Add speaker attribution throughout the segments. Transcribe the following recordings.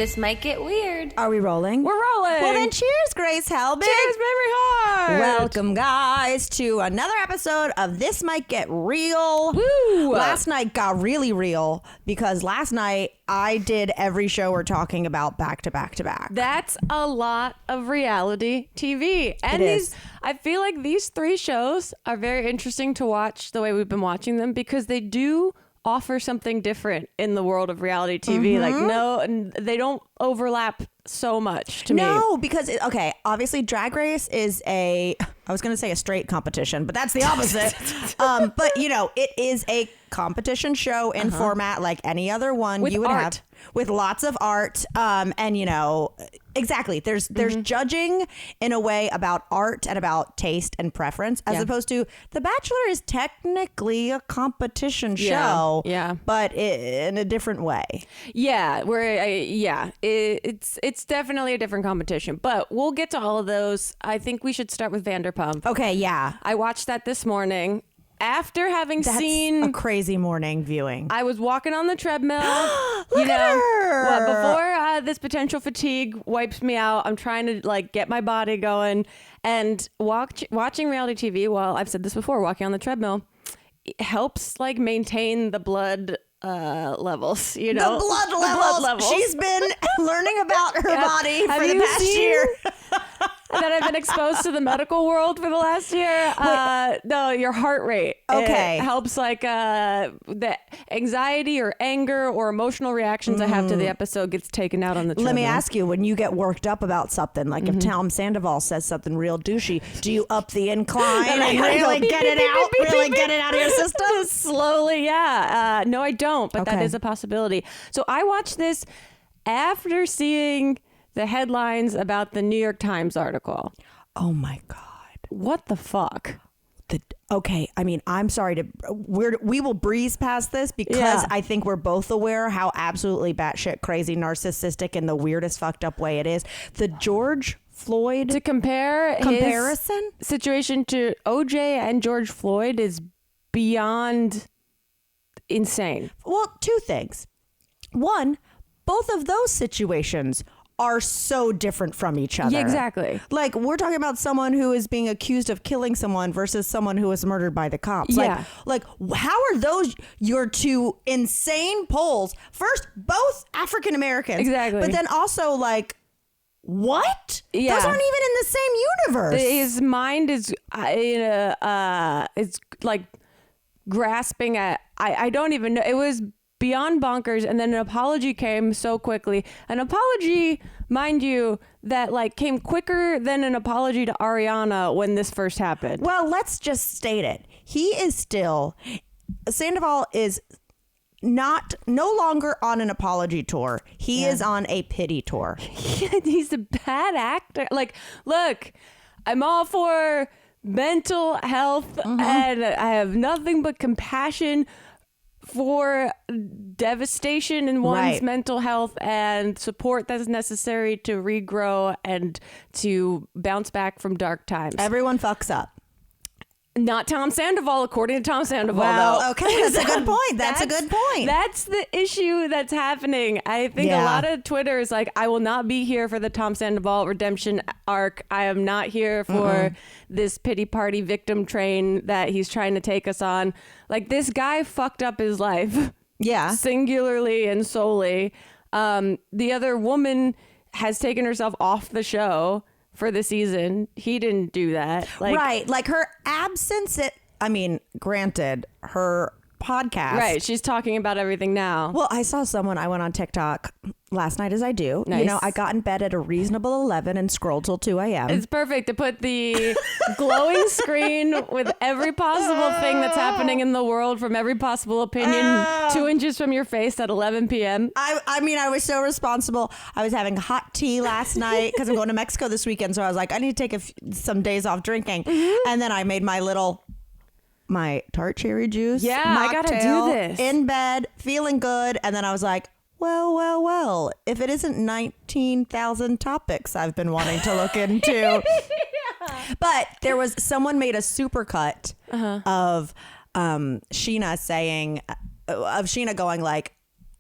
Speaker 1: This might get weird.
Speaker 2: Are we rolling?
Speaker 3: We're rolling.
Speaker 2: Well, then cheers, Grace Helbig.
Speaker 3: Cheers, Mamrie Hart.
Speaker 2: Welcome, guys, to another episode of This Might Get Real.
Speaker 3: Woo.
Speaker 2: Last night got really real because last night I did every show we're talking about back to back to back.
Speaker 3: That's a lot of reality TV. And I feel like these three shows are very interesting to watch the way we've been watching them because they do offer something different in the world of reality TV. Like, no, they don't overlap so much to me.
Speaker 2: No, because, obviously Drag Race is I was going to say a straight competition, but that's the opposite. But, it is a competition show in format like any other one
Speaker 3: with
Speaker 2: you would
Speaker 3: art.
Speaker 2: have. With lots of art. And, exactly. There's judging in a way about art and about taste and preference, as opposed to The Bachelor is technically a competition show, but in a different way.
Speaker 3: Yeah, it's definitely a different competition, but we'll get to all of those. I think we should start with Vanderpump.
Speaker 2: Okay, yeah.
Speaker 3: I watched that this morning. After having seen
Speaker 2: a crazy morning viewing,
Speaker 3: I was walking on the treadmill.
Speaker 2: Look at her.
Speaker 3: Well, before this potential fatigue wipes me out, I'm trying to get my body going and watching reality TV. Well, I've said this before, walking on the treadmill helps maintain the blood levels. The blood levels.
Speaker 2: She's been learning about her body for the past year.
Speaker 3: That I've been exposed to the medical world for the last year. No, your heart rate.
Speaker 2: Okay.
Speaker 3: It helps the anxiety or anger or emotional reactions I have to the episode gets taken out on the treadmill.
Speaker 2: Let me ask you, when you get worked up about something, like if Tom Sandoval says something real douchey, do you up the incline and really get it out? Really get it out of your system?
Speaker 3: Slowly, yeah. No, I don't, but that is a possibility. So I watched this after seeing the headlines about the New York Times article.
Speaker 2: Oh my God.
Speaker 3: What the fuck?
Speaker 2: I'm sorry we will breeze past this because I think we're both aware how absolutely batshit crazy, narcissistic, and the weirdest fucked up way it is. The George Floyd
Speaker 3: to comparison
Speaker 2: his
Speaker 3: situation to OJ and George Floyd is beyond insane.
Speaker 2: Well, two things. One, both of those situations are so different from each other.
Speaker 3: Yeah, exactly.
Speaker 2: We're talking about someone who is being accused of killing someone versus someone who was murdered by the cops.
Speaker 3: Yeah.
Speaker 2: How are those your two insane polls? First, both African Americans.
Speaker 3: Exactly.
Speaker 2: But then also what?
Speaker 3: Yeah.
Speaker 2: Those aren't even in the same universe.
Speaker 3: His mind is grasping at, I don't even know. It was beyond bonkers, and then an apology came so quickly. An apology, mind you, that came quicker than an apology to Ariana when this first happened.
Speaker 2: Well, let's just state it. Sandoval is no longer on an apology tour. He is on a pity tour.
Speaker 3: He's a bad actor. Look, I'm all for mental health, and I have nothing but compassion for devastation in one's mental health and support that's necessary to regrow and to bounce back from dark times.
Speaker 2: Everyone fucks up.
Speaker 3: Not Tom Sandoval, according to Tom Sandoval, though.
Speaker 2: Okay, that's a good point. That's a good point.
Speaker 3: That's the issue that's happening. I think a lot of Twitter is I will not be here for the Tom Sandoval redemption arc. I am not here for this pity party victim train that he's trying to take us on. This guy fucked up his life.
Speaker 2: Yeah.
Speaker 3: Singularly and solely. The other woman has taken herself off the show for the season. He didn't do that.
Speaker 2: Right. Her absence, granted, her podcast.
Speaker 3: Right. She's talking about everything now.
Speaker 2: Well, I went on TikTok last night, as I do.
Speaker 3: Nice.
Speaker 2: I got in bed at a reasonable 11 and scrolled till 2 a.m.
Speaker 3: It's perfect to put the glowing screen with every possible thing that's happening in the world from every possible opinion 2 inches from your face at 11 p.m.
Speaker 2: I was so responsible. I was having hot tea last night because I'm going to Mexico this weekend. So I was like, I need to take some days off drinking. And then I made my tart cherry juice.
Speaker 3: Yeah, I gotta do this.
Speaker 2: In bed, feeling good. And then I was like, well, if it isn't 19,000 topics I've been wanting to look into. But there was someone made a supercut of Sheena saying, of Sheena going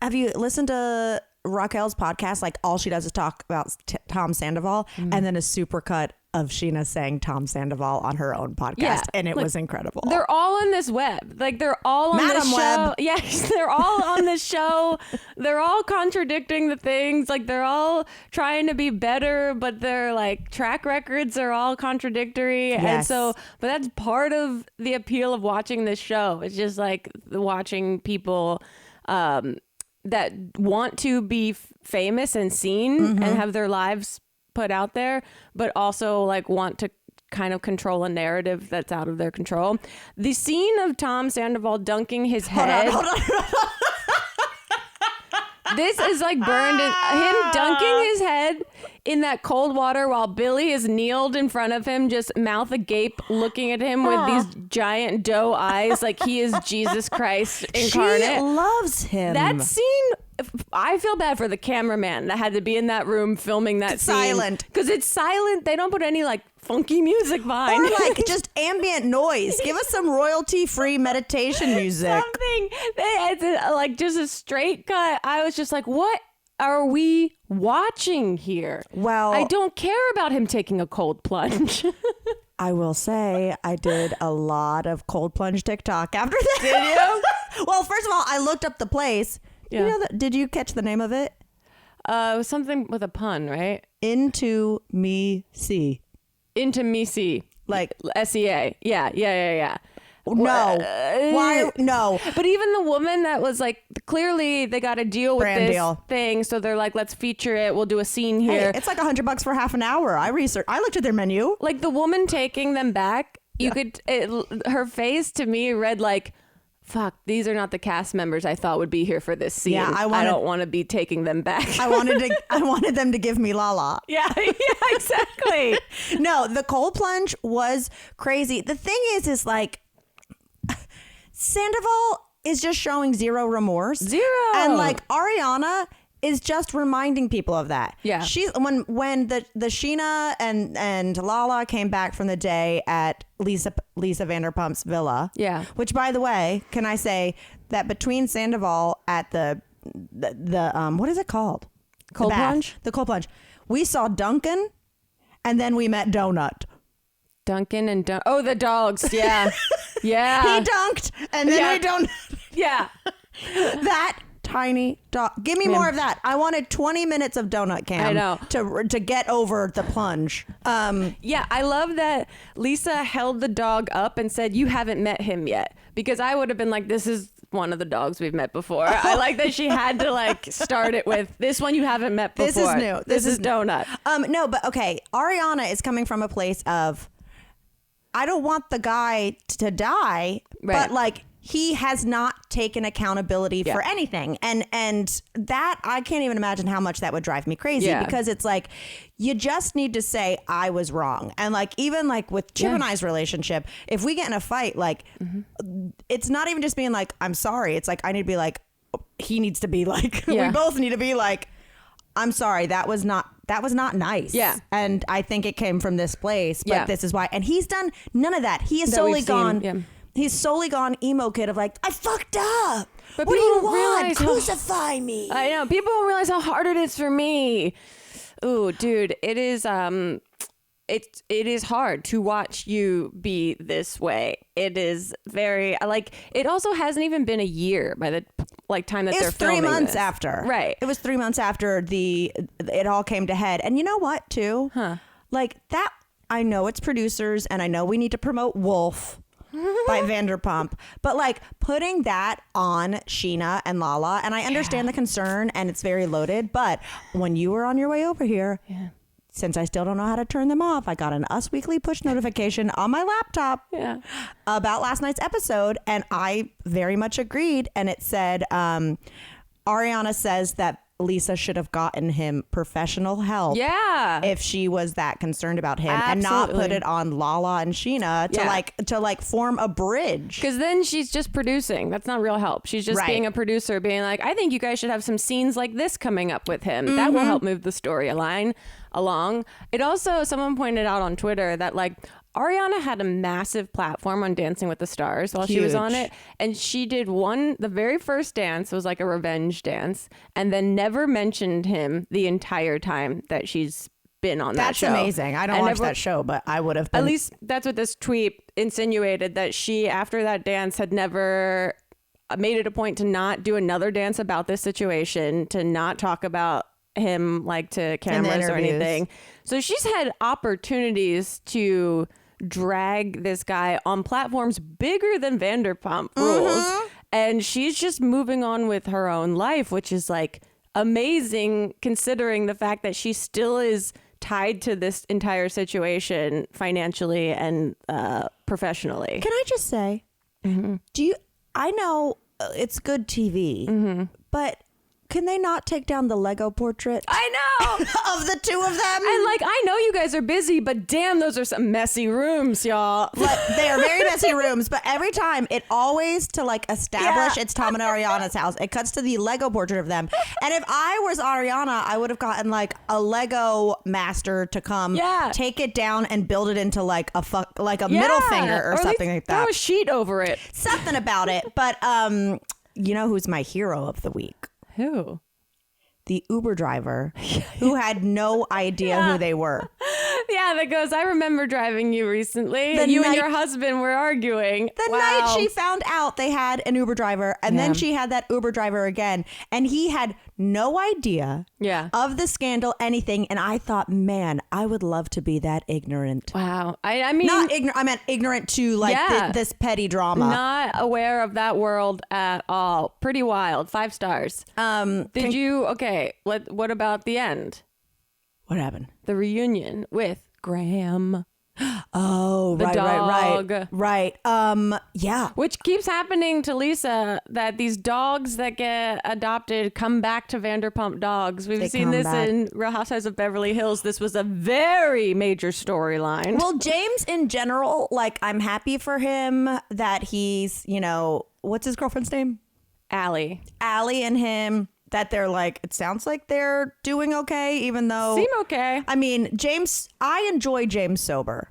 Speaker 2: have you listened to Raquel's podcast, like all she does is talk about Tom Sandoval, and then a supercut of Sheena saying Tom Sandoval on her own podcast, and it was incredible.
Speaker 3: They're all on this web. Like they're all on
Speaker 2: Madam
Speaker 3: this show.
Speaker 2: Web.
Speaker 3: Yes, they're all on this show. They're all contradicting the things. Like they're all trying to be better, but their like track records are all contradictory.
Speaker 2: Yes.
Speaker 3: And so, but that's part of the appeal of watching this show. It's just like watching people that want to be famous and seen and have their lives put out there, but also like want to kind of control a narrative that's out of their control. The scene of Tom Sandoval dunking his head.
Speaker 2: Hold on.
Speaker 3: This is like burned in him dunking his head in that cold water while Billy is kneeled in front of him, just mouth agape, looking at him with these giant doe eyes, like he is Jesus Christ incarnate.
Speaker 2: She loves him.
Speaker 3: That scene, I feel bad for the cameraman that had to be in that room filming that scene.
Speaker 2: Silent.
Speaker 3: Because it's silent. They don't put any like funky music behind.
Speaker 2: Or like just ambient noise. Give us some royalty-free meditation music.
Speaker 3: Something. They had to, like just a straight cut. I was just like, what are we watching here?
Speaker 2: Well,
Speaker 3: I don't care about him taking a cold plunge.
Speaker 2: I will say I did a lot of cold plunge TikTok after that.
Speaker 3: Did you?
Speaker 2: Well, first of all, I looked up the place.
Speaker 3: Yeah.
Speaker 2: You know did you catch the name of it?
Speaker 3: It was something with a pun, right?
Speaker 2: Into Me See.
Speaker 3: Into me see.
Speaker 2: Like
Speaker 3: SEA. Yeah.
Speaker 2: No. Why? No.
Speaker 3: But even the woman that was like, clearly they got to deal with
Speaker 2: Brand
Speaker 3: this
Speaker 2: deal.
Speaker 3: thing. So they're like, let's feature it. We'll do a scene
Speaker 2: Hey,
Speaker 3: here.
Speaker 2: it's like $100 for half an hour. I looked at their menu.
Speaker 3: Like the woman taking them back, her face to me read like, fuck, these are not the cast members I thought would be here for this scene.
Speaker 2: Yeah,
Speaker 3: I don't want to be taking them back.
Speaker 2: I wanted them to give me Lala.
Speaker 3: Yeah, exactly.
Speaker 2: No, the cold plunge was crazy. The thing is like Sandoval is just showing zero remorse.
Speaker 3: Zero.
Speaker 2: And like Ariana is just reminding people of that.
Speaker 3: Yeah.
Speaker 2: She when the Sheena and Lala came back from the day at Lisa Vanderpump's villa.
Speaker 3: Yeah.
Speaker 2: Which, by the way, can I say that between Sandoval at the what is it called?
Speaker 3: Cold plunge?
Speaker 2: The cold plunge. We saw Duncan, and then we met Donut.
Speaker 3: Duncan and the dogs. Yeah. Yeah.
Speaker 2: He dunked, and then we don't.
Speaker 3: Yeah.
Speaker 2: That tiny dog. Give me more of that. I wanted 20 minutes of Donut Cam.
Speaker 3: I know.
Speaker 2: To get over the plunge.
Speaker 3: Yeah, I love that Lisa held the dog up and said, "You haven't met him yet," because I would have been like, "This is one of the dogs we've met before." I like that she had to like start it with this one you haven't met before.
Speaker 2: This is new.
Speaker 3: This is Donut.
Speaker 2: No, but okay. Ariana is coming from a place of, I don't want the guy to die,
Speaker 3: Right.
Speaker 2: but like he has not taken accountability for anything. And that, I can't even imagine how much that would drive me crazy, because it's like, you just need to say, I was wrong. And like, even like with Chip and I's relationship, if we get in a fight, like it's not even just being like, I'm sorry. It's like, I need to be like, he needs to be like, we both need to be like, I'm sorry, that was not nice.
Speaker 3: Yeah.
Speaker 2: And I think it came from this place, but this is why. And he's done none of that. He has solely gone, he's solely gone emo kid of like, I fucked up.
Speaker 3: But
Speaker 2: what do you
Speaker 3: people don't
Speaker 2: want?
Speaker 3: realize
Speaker 2: Crucify me.
Speaker 3: I know. People don't realize how hard it is for me. Ooh, dude, it is it is hard to watch you be this way. It is very like, it also hasn't even been a year by the like time that they're filming.
Speaker 2: 3 months
Speaker 3: this.
Speaker 2: after.
Speaker 3: Right.
Speaker 2: It was 3 months after it all came to head. And you know what, too? Like that, I know it's producers and I know we need to promote Wolf by Vanderpump, but like putting that on Sheena and Lala, and I understand the concern and it's very loaded, but when you were on your way over here, since I still don't know how to turn them off, I got an Us Weekly push notification on my laptop about last night's episode, and I very much agreed. And it said, Ariana says that Lisa should have gotten him professional help if she was that concerned about him. And not put it on Lala and Sheena to like form a bridge.
Speaker 3: Because then she's just producing. That's not real help. She's just being a producer, being like, I think you guys should have some scenes like this coming up with him. That will help move the storyline along. It also, someone pointed out on Twitter that like Ariana had a massive platform on Dancing with the Stars while she was on it. And she did the very first dance was like a revenge dance, and then never mentioned him the entire time that she's been on that show.
Speaker 2: That's amazing. I don't watch that show, but I would have been.
Speaker 3: At least that's what this tweet insinuated, that she, after that dance, had never made it a point to not do another dance about this situation, to not talk about him like to cameras or anything. So she's had opportunities to drag this guy on platforms bigger than Vanderpump Rules, and she's just moving on with her own life, which is like amazing considering the fact that she still is tied to this entire situation financially and professionally.
Speaker 2: Can I just say, I know it's good TV, but can they not take down the Lego portrait?
Speaker 3: I know.
Speaker 2: Of the two of them?
Speaker 3: And like, I know you guys are busy, but damn, those are some messy rooms, y'all.
Speaker 2: They are very messy rooms, but every time it always, to like establish it's Tom and Ariana's house, it cuts to the Lego portrait of them. And if I was Ariana, I would have gotten like a Lego master to come take it down and build it into like a middle finger or something like that.
Speaker 3: Throw a sheet over it.
Speaker 2: Something about it. But you know who's my hero of the week?
Speaker 3: Who?
Speaker 2: The Uber driver who had no idea who they were.
Speaker 3: Yeah, that goes, I remember driving you recently. And you and your husband were arguing.
Speaker 2: The night she found out they had an Uber driver, and then she had that Uber driver again, and he had no idea of the scandal, anything. And I thought, man, I would love to be that ignorant.
Speaker 3: Wow. I mean,
Speaker 2: not ignorant. I meant ignorant to like this petty drama.
Speaker 3: Not aware of that world at all. Pretty wild. 5 stars. What about the end?
Speaker 2: What happened?
Speaker 3: The reunion with Graham.
Speaker 2: Oh,
Speaker 3: the dog.
Speaker 2: Right. Yeah.
Speaker 3: Which keeps happening to Lisa, that these dogs that get adopted come back to Vanderpump Dogs. We've seen this in Real Housewives of Beverly Hills. This was a very major storyline.
Speaker 2: Well, James in general, like, I'm happy for him that he's, what's his girlfriend's name?
Speaker 3: Allie
Speaker 2: and him. That they're like, it sounds like they're doing okay, even though...
Speaker 3: Seem okay.
Speaker 2: I mean, I enjoy James sober.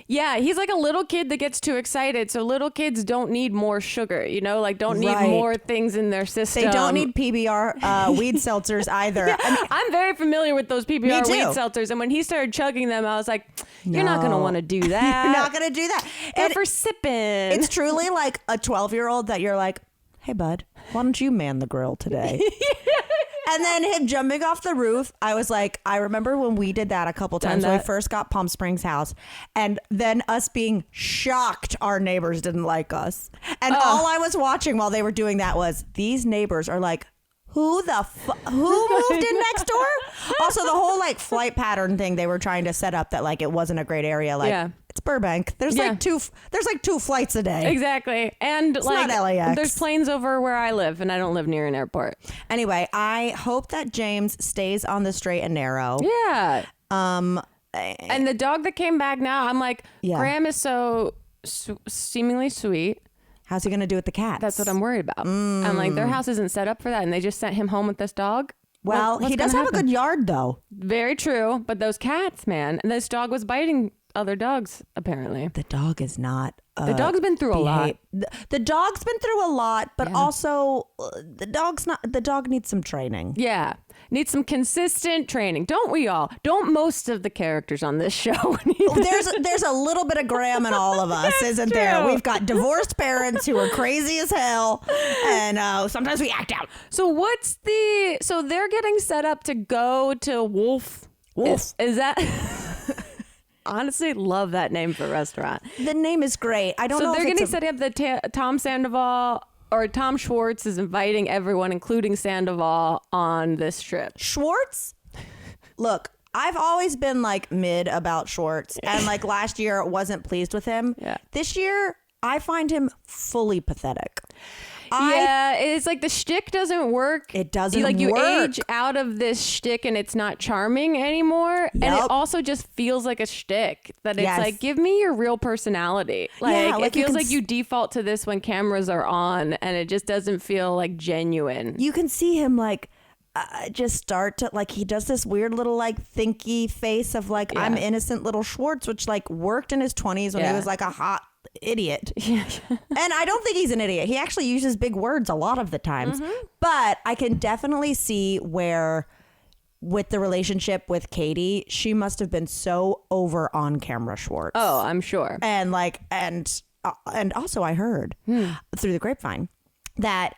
Speaker 3: Yeah, he's like a little kid that gets too excited. So little kids don't need more sugar, don't need more things in their system.
Speaker 2: They don't need PBR weed seltzers either.
Speaker 3: Yeah, I'm very familiar with those PBR weed seltzers. And when he started chugging them, I was like, you're not going to want to do that.
Speaker 2: You're not going to do that.
Speaker 3: They're for sipping. It's
Speaker 2: truly like a 12-year-old that you're like, hey, bud, why don't you man the grill today? And then him jumping off the roof. I was like, I remember when we did that a couple times when we first got Palm Springs house. And then us being shocked our neighbors didn't like us. And all I was watching while they were doing that was, these neighbors are like, who moved in next door? Also, the whole like flight pattern thing they were trying to set up, that like it wasn't a great area. Like, it's Burbank. There's like two flights a day.
Speaker 3: Exactly. And
Speaker 2: it's like, not LAX.
Speaker 3: There's planes over where I live, and I don't live near an airport.
Speaker 2: Anyway, I hope that James stays on the straight and narrow.
Speaker 3: Yeah. And the dog that came back now, I'm like, Graham is so seemingly sweet.
Speaker 2: How's he going to do with the cats?
Speaker 3: That's what I'm worried about. I'm like, their house isn't set up for that, and they just sent him home with this dog.
Speaker 2: Well, he does have a good yard, though.
Speaker 3: Very true. But those cats, man. And this dog was biting other dogs, apparently.
Speaker 2: The dog is not...
Speaker 3: the dog's been through a lot.
Speaker 2: The dog's been through a lot, but also the dog needs some training.
Speaker 3: Yeah. Needs some consistent training. Don't we all? Don't most of the characters on this show?
Speaker 2: There's a little bit of Graham in all of us, isn't there? We've got divorced parents who are crazy as hell, and sometimes we act out.
Speaker 3: So so they're getting set up to go to Wolf. Is that... Honestly, love that name for a restaurant.
Speaker 2: The name is great. I don't know.
Speaker 3: So they're getting set up. Tom Sandoval or Tom Schwartz is inviting everyone, including Sandoval, on this trip.
Speaker 2: Schwartz? Look, I've always been like mid about Schwartz, and like last year wasn't pleased with him.
Speaker 3: Yeah.
Speaker 2: This year, I find him fully pathetic.
Speaker 3: It's like the shtick doesn't work.
Speaker 2: It doesn't work.
Speaker 3: You age out of this shtick and it's not charming anymore. Yep. And it also just feels like a shtick. That it's like, give me your real personality. Like it feels like you default to this when cameras are on, and it just doesn't feel like genuine.
Speaker 2: You can see him like just start to like, he does this weird little like thinky face of like, I'm innocent little Schwartz, which like worked in his 20s when he was like a hot idiot. And I don't think he's an idiot. He actually uses big words a lot of the times. But I can definitely see where with the relationship with Katie, she must have been so over on camera Schwartz.
Speaker 3: Oh, I'm sure.
Speaker 2: And like, and also I heard through the grapevine that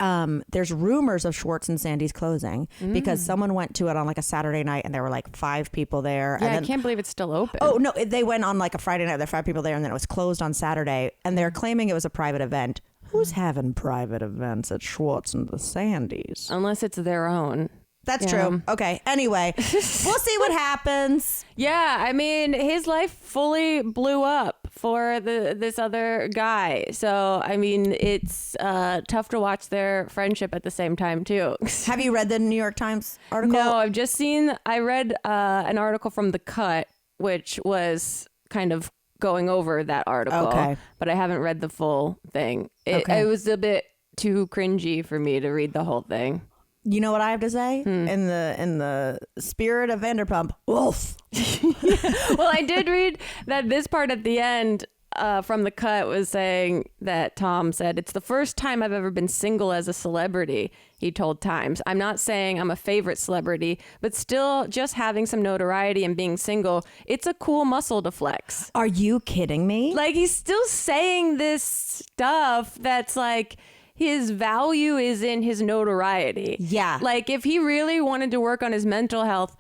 Speaker 2: there's rumors of Schwartz and Sandy's closing because someone went to it on like a Saturday night and there were like 5 people there.
Speaker 3: Yeah,
Speaker 2: and then,
Speaker 3: I can't believe it's still open.
Speaker 2: Oh, no, they went on like a Friday night. There were 5 people there and then it was closed on Saturday. And they're claiming it was a private event. Who's having private events at Schwartz and the Sandys?
Speaker 3: Unless it's their own.
Speaker 2: That's true. Okay. Anyway, we'll see what happens.
Speaker 3: Yeah, I mean, his life fully blew up for this other guy. So, I mean, it's tough to watch their friendship at the same time, too.
Speaker 2: Have you read the New York Times article?
Speaker 3: No, I read an article from The Cut, which was kind of going over that article.
Speaker 2: Okay.
Speaker 3: But I haven't read the full thing. It was a bit too cringy for me to read the whole thing.
Speaker 2: You know what I have to say? In the spirit of Vanderpump, wolf.
Speaker 3: Well, I did read that this part at the end from The Cut was saying that Tom said, "It's the first time I've ever been single as a celebrity," he told Times. "I'm not saying I'm a favorite celebrity, but still just having some notoriety and being single, it's a cool muscle to flex."
Speaker 2: Are you kidding me?
Speaker 3: Like, he's still saying this stuff that's like, his value is in his notoriety.
Speaker 2: Yeah.
Speaker 3: Like, if he really wanted to work on his mental health,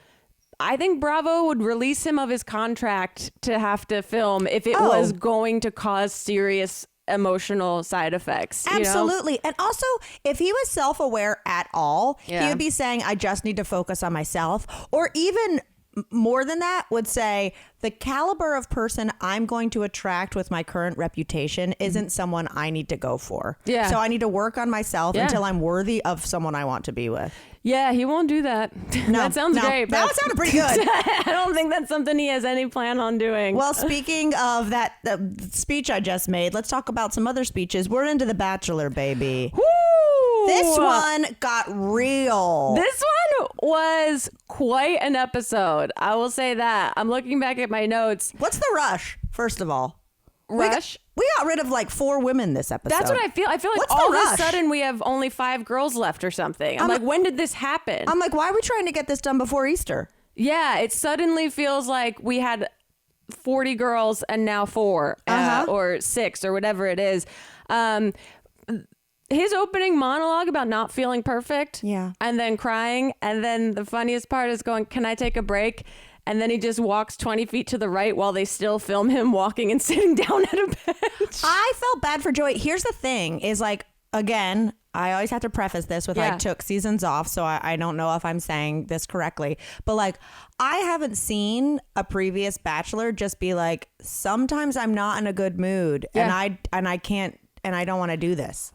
Speaker 3: I think Bravo would release him of his contract to have to film if it was going to cause serious emotional side effects.
Speaker 2: Absolutely.
Speaker 3: You know?
Speaker 2: And also, if he was self-aware at all, he
Speaker 3: Yeah.
Speaker 2: would be saying, I just need to focus on myself. Or even more than that, would say, the caliber of person I'm going to attract with my current reputation isn't someone I need to go for.
Speaker 3: Yeah.
Speaker 2: So I need to work on myself
Speaker 3: Yeah.
Speaker 2: until I'm worthy of someone I want to be with.
Speaker 3: Yeah, he won't do that.
Speaker 2: No,
Speaker 3: that sounds great.
Speaker 2: That
Speaker 3: but
Speaker 2: sounded pretty good.
Speaker 3: I don't think that's something he has any plan on doing.
Speaker 2: Well, speaking of that speech I just made, let's talk about some other speeches. We're into The Bachelor, baby.
Speaker 3: Woo!
Speaker 2: This one got real.
Speaker 3: This one was quite an episode. I will say that. I'm looking back at my notes.
Speaker 2: What's the rush, first of all?
Speaker 3: Rush?
Speaker 2: We got rid of like 4 women this episode.
Speaker 3: That's what I feel. I feel like
Speaker 2: What's the
Speaker 3: all of a
Speaker 2: rush?
Speaker 3: sudden we have only 5 girls left or something. I'm like, when did this happen?
Speaker 2: I'm like, why are we trying to get this done before Easter?
Speaker 3: Yeah, it suddenly feels like we had 40 girls and now 4 or 6 or whatever it is. His opening monologue about not feeling perfect, and then crying, and then the funniest part is going, "Can I take a break?" And then he just walks 20 feet to the right while they still film him walking and sitting down at a bench.
Speaker 2: I felt bad for Joey. Here's the thing is like, again, I always have to preface this with I took seasons off, so I don't know if I'm saying this correctly. But like, I haven't seen a previous Bachelor just be like, sometimes I'm not in a good mood and I can't and I don't want to do this.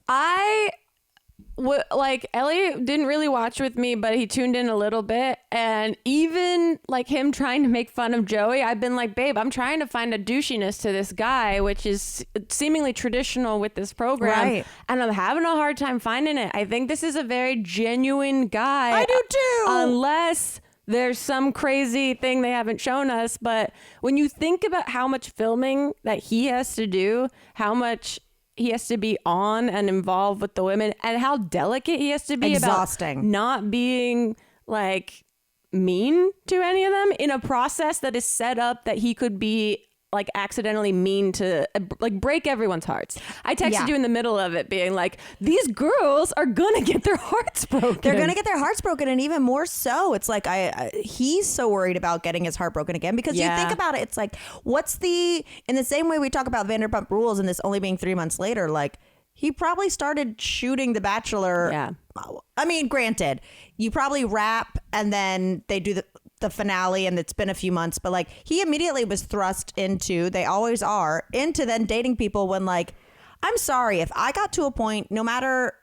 Speaker 3: Like, Ellie didn't really watch with me, but he tuned in a little bit. And even like him trying to make fun of Joey, I've been like, babe, I'm trying to find a douchiness to this guy, which is seemingly traditional with this program.
Speaker 2: Right.
Speaker 3: And I'm having a hard time finding it. I think this is a very genuine guy.
Speaker 2: I do too.
Speaker 3: Unless there's some crazy thing they haven't shown us. But when you think about how much filming that he has to do, how much he has to be on and involved with the women, and how delicate he has to be about not being like mean to any of them in a process that is set up that he could be like accidentally mean to like break everyone's hearts. I texted you in the middle of it being like, these girls are gonna get their hearts broken.
Speaker 2: They're gonna get their hearts broken, and even more so, it's like he's so worried about getting his heart broken again because you think about it, it's like, in the same way we talk about Vanderpump Rules and this only being 3 months later, like he probably started shooting The Bachelor. Yeah. I mean, granted, you probably wrap and then they do the finale and it's been a few months, but like he immediately was thrust into, they always are, into then dating people when like, I'm sorry, if I got to a point, no matter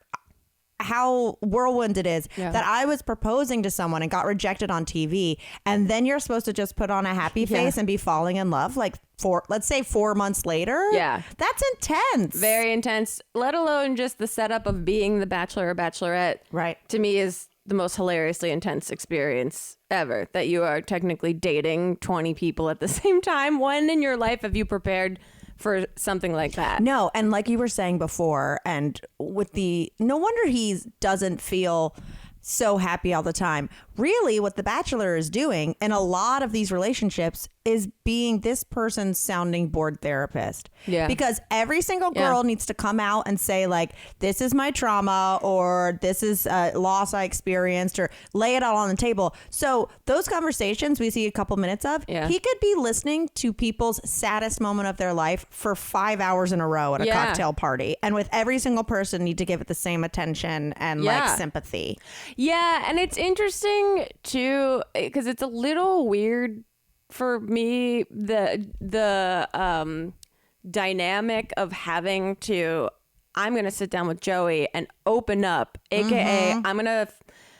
Speaker 2: how whirlwind it is, that I was proposing to someone and got rejected on TV, and then you're supposed to just put on a happy face and be falling in love like let's say 4 months later. Yeah. That's intense.
Speaker 3: Very intense, let alone just the setup of being the Bachelor or Bachelorette.
Speaker 2: Right.
Speaker 3: To me is the most hilariously intense experience ever, that you are technically dating 20 people at the same time. When in your life have you prepared for something like that?
Speaker 2: No, and like you were saying before, and with no wonder he doesn't feel so happy all the time. Really, what The Bachelor is doing in a lot of these relationships is being this person's sounding board therapist.
Speaker 3: Yeah.
Speaker 2: Because every single girl needs to come out and say, like, this is my trauma, or this is a loss I experienced, or lay it all on the table. So those conversations we see a couple minutes of, he could be listening to people's saddest moment of their life for 5 hours in a row at a cocktail party. And with every single person need to give it the same attention and like sympathy.
Speaker 3: Yeah. And it's interesting too, because it's a little weird for me, the dynamic of having to, I'm going to sit down with Joey and open up, aka I'm going to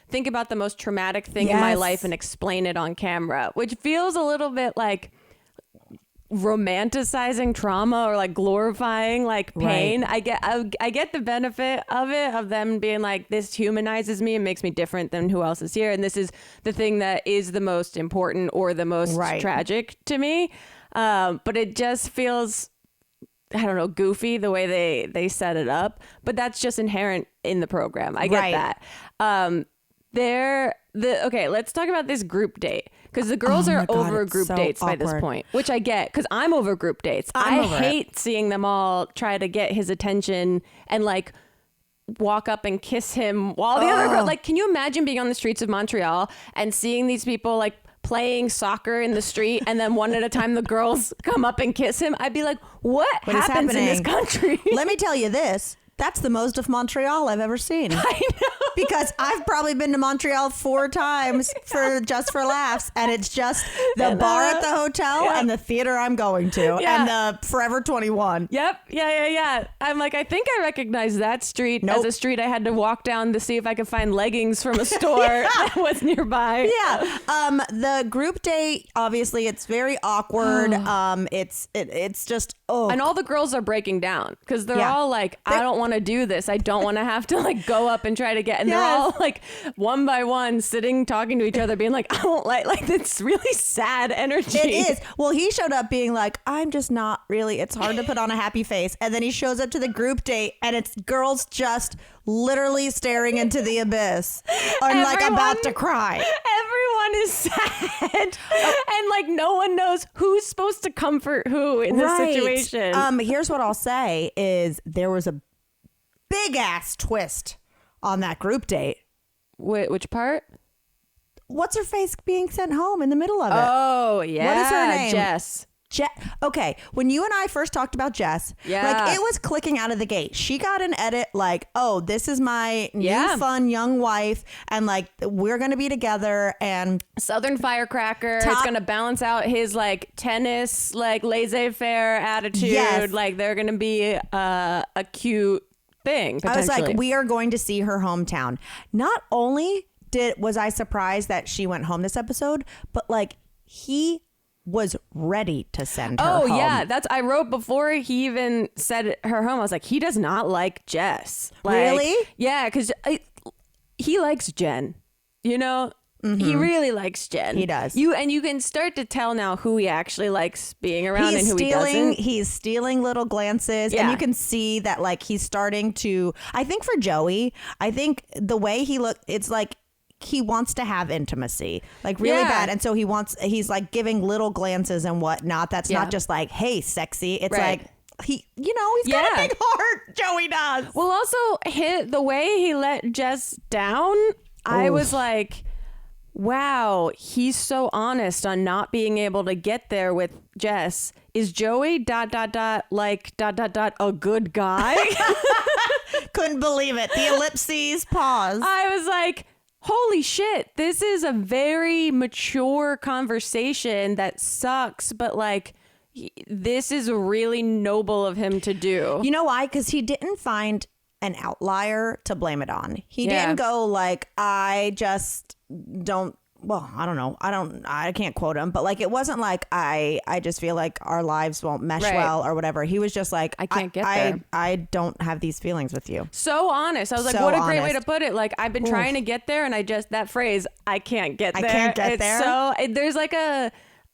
Speaker 3: think about the most traumatic thing in my life and explain it on camera, which feels a little bit like romanticizing trauma or like glorifying like pain. Right. I get the benefit of it, of them being like, this humanizes me and makes me different than who else is here, and this is the thing that is the most important or the most tragic to me. But it just feels, I don't know, goofy the way they set it up, but that's just inherent in the program. I get that. Okay, let's talk about this group date, because the girls are over group dates by this point, which I get, because I'm over group dates. I hate seeing them all try to get his attention and like walk up and kiss him while the other girl, like, can you imagine being on the streets of Montreal and seeing these people like playing soccer in the street, and then one at a time the girls come up and kiss him? I'd be like, what happens in this country?
Speaker 2: Let me tell you this. That's the most of Montreal I've ever seen.
Speaker 3: I know.
Speaker 2: Because I've probably been to Montreal 4 times for laughs, and it's just the bar at the hotel and the theater I'm going to and the Forever 21.
Speaker 3: Yep. Yeah. I'm like, I think I recognize that street as a street I had to walk down to see if I could find leggings from a store that was nearby.
Speaker 2: Yeah. The group date, obviously, it's very awkward. It's just
Speaker 3: and all the girls are breaking down because they're all like, I don't want to do this. I don't want to have to like go up and try to get, and they're all like one by one sitting talking to each other being like, I don't like it's really sad energy.
Speaker 2: It is. Well, he showed up being like, I'm just not really, it's hard to put on a happy face. And then he shows up to the group date and it's girls just literally staring into the abyss and like about to cry.
Speaker 3: Everyone is sad and like no one knows who's supposed to comfort who in this situation.
Speaker 2: Here's what I'll say is there was a big ass twist on that group date.
Speaker 3: Which part?
Speaker 2: What's her face being sent home in the middle of it?
Speaker 3: Oh, yeah.
Speaker 2: What is her name?
Speaker 3: Jess.
Speaker 2: Okay, when you and I first talked about Jess, like it was clicking out of the gate. She got an edit like, oh, this is my new fun young wife, and like we're gonna be together, and
Speaker 3: Southern firecracker. It's gonna balance out his like tennis, like laissez-faire attitude. Yes. Like they're gonna be a cute thing.
Speaker 2: I was like, we are going to see her hometown. Not only was I surprised that she went home this episode, but like he was ready to send her home.
Speaker 3: Yeah, I wrote before he even said her home. I was like, he does not like Jess. Like,
Speaker 2: really?
Speaker 3: Yeah, because he likes Jen. You know, he really likes Jen.
Speaker 2: He does.
Speaker 3: You can start to tell now who he actually likes being around and who he doesn't.
Speaker 2: He's stealing little glances, and you can see that like he's starting to. I think for Joey, I think the way he looked, it's like he wants to have intimacy, like really bad, and so he's like giving little glances and whatnot. That's not just like, hey, sexy. It's like he's got a big heart. Joey does.
Speaker 3: Well, also the way he let Jess down, I was like, wow, he's so honest on not being able to get there with Jess. Is Joey ... like ... a good guy?
Speaker 2: Couldn't believe it. The ellipses pause.
Speaker 3: I was like, holy shit, this is a very mature conversation that sucks, but like this is really noble of him to do.
Speaker 2: You know why? Because he didn't find an outlier to blame it on. He didn't go like, I just don't well, I don't know. I can't quote him, but like, it wasn't like I just feel like our lives won't mesh well or whatever. He was just like,
Speaker 3: I can't get there.
Speaker 2: I don't have these feelings with you.
Speaker 3: So honest. I was like,
Speaker 2: So
Speaker 3: what a great way
Speaker 2: honest.
Speaker 3: to put it. Like, I've been trying to get there, and that phrase, I can't get there.
Speaker 2: I can't get there.
Speaker 3: So there's like a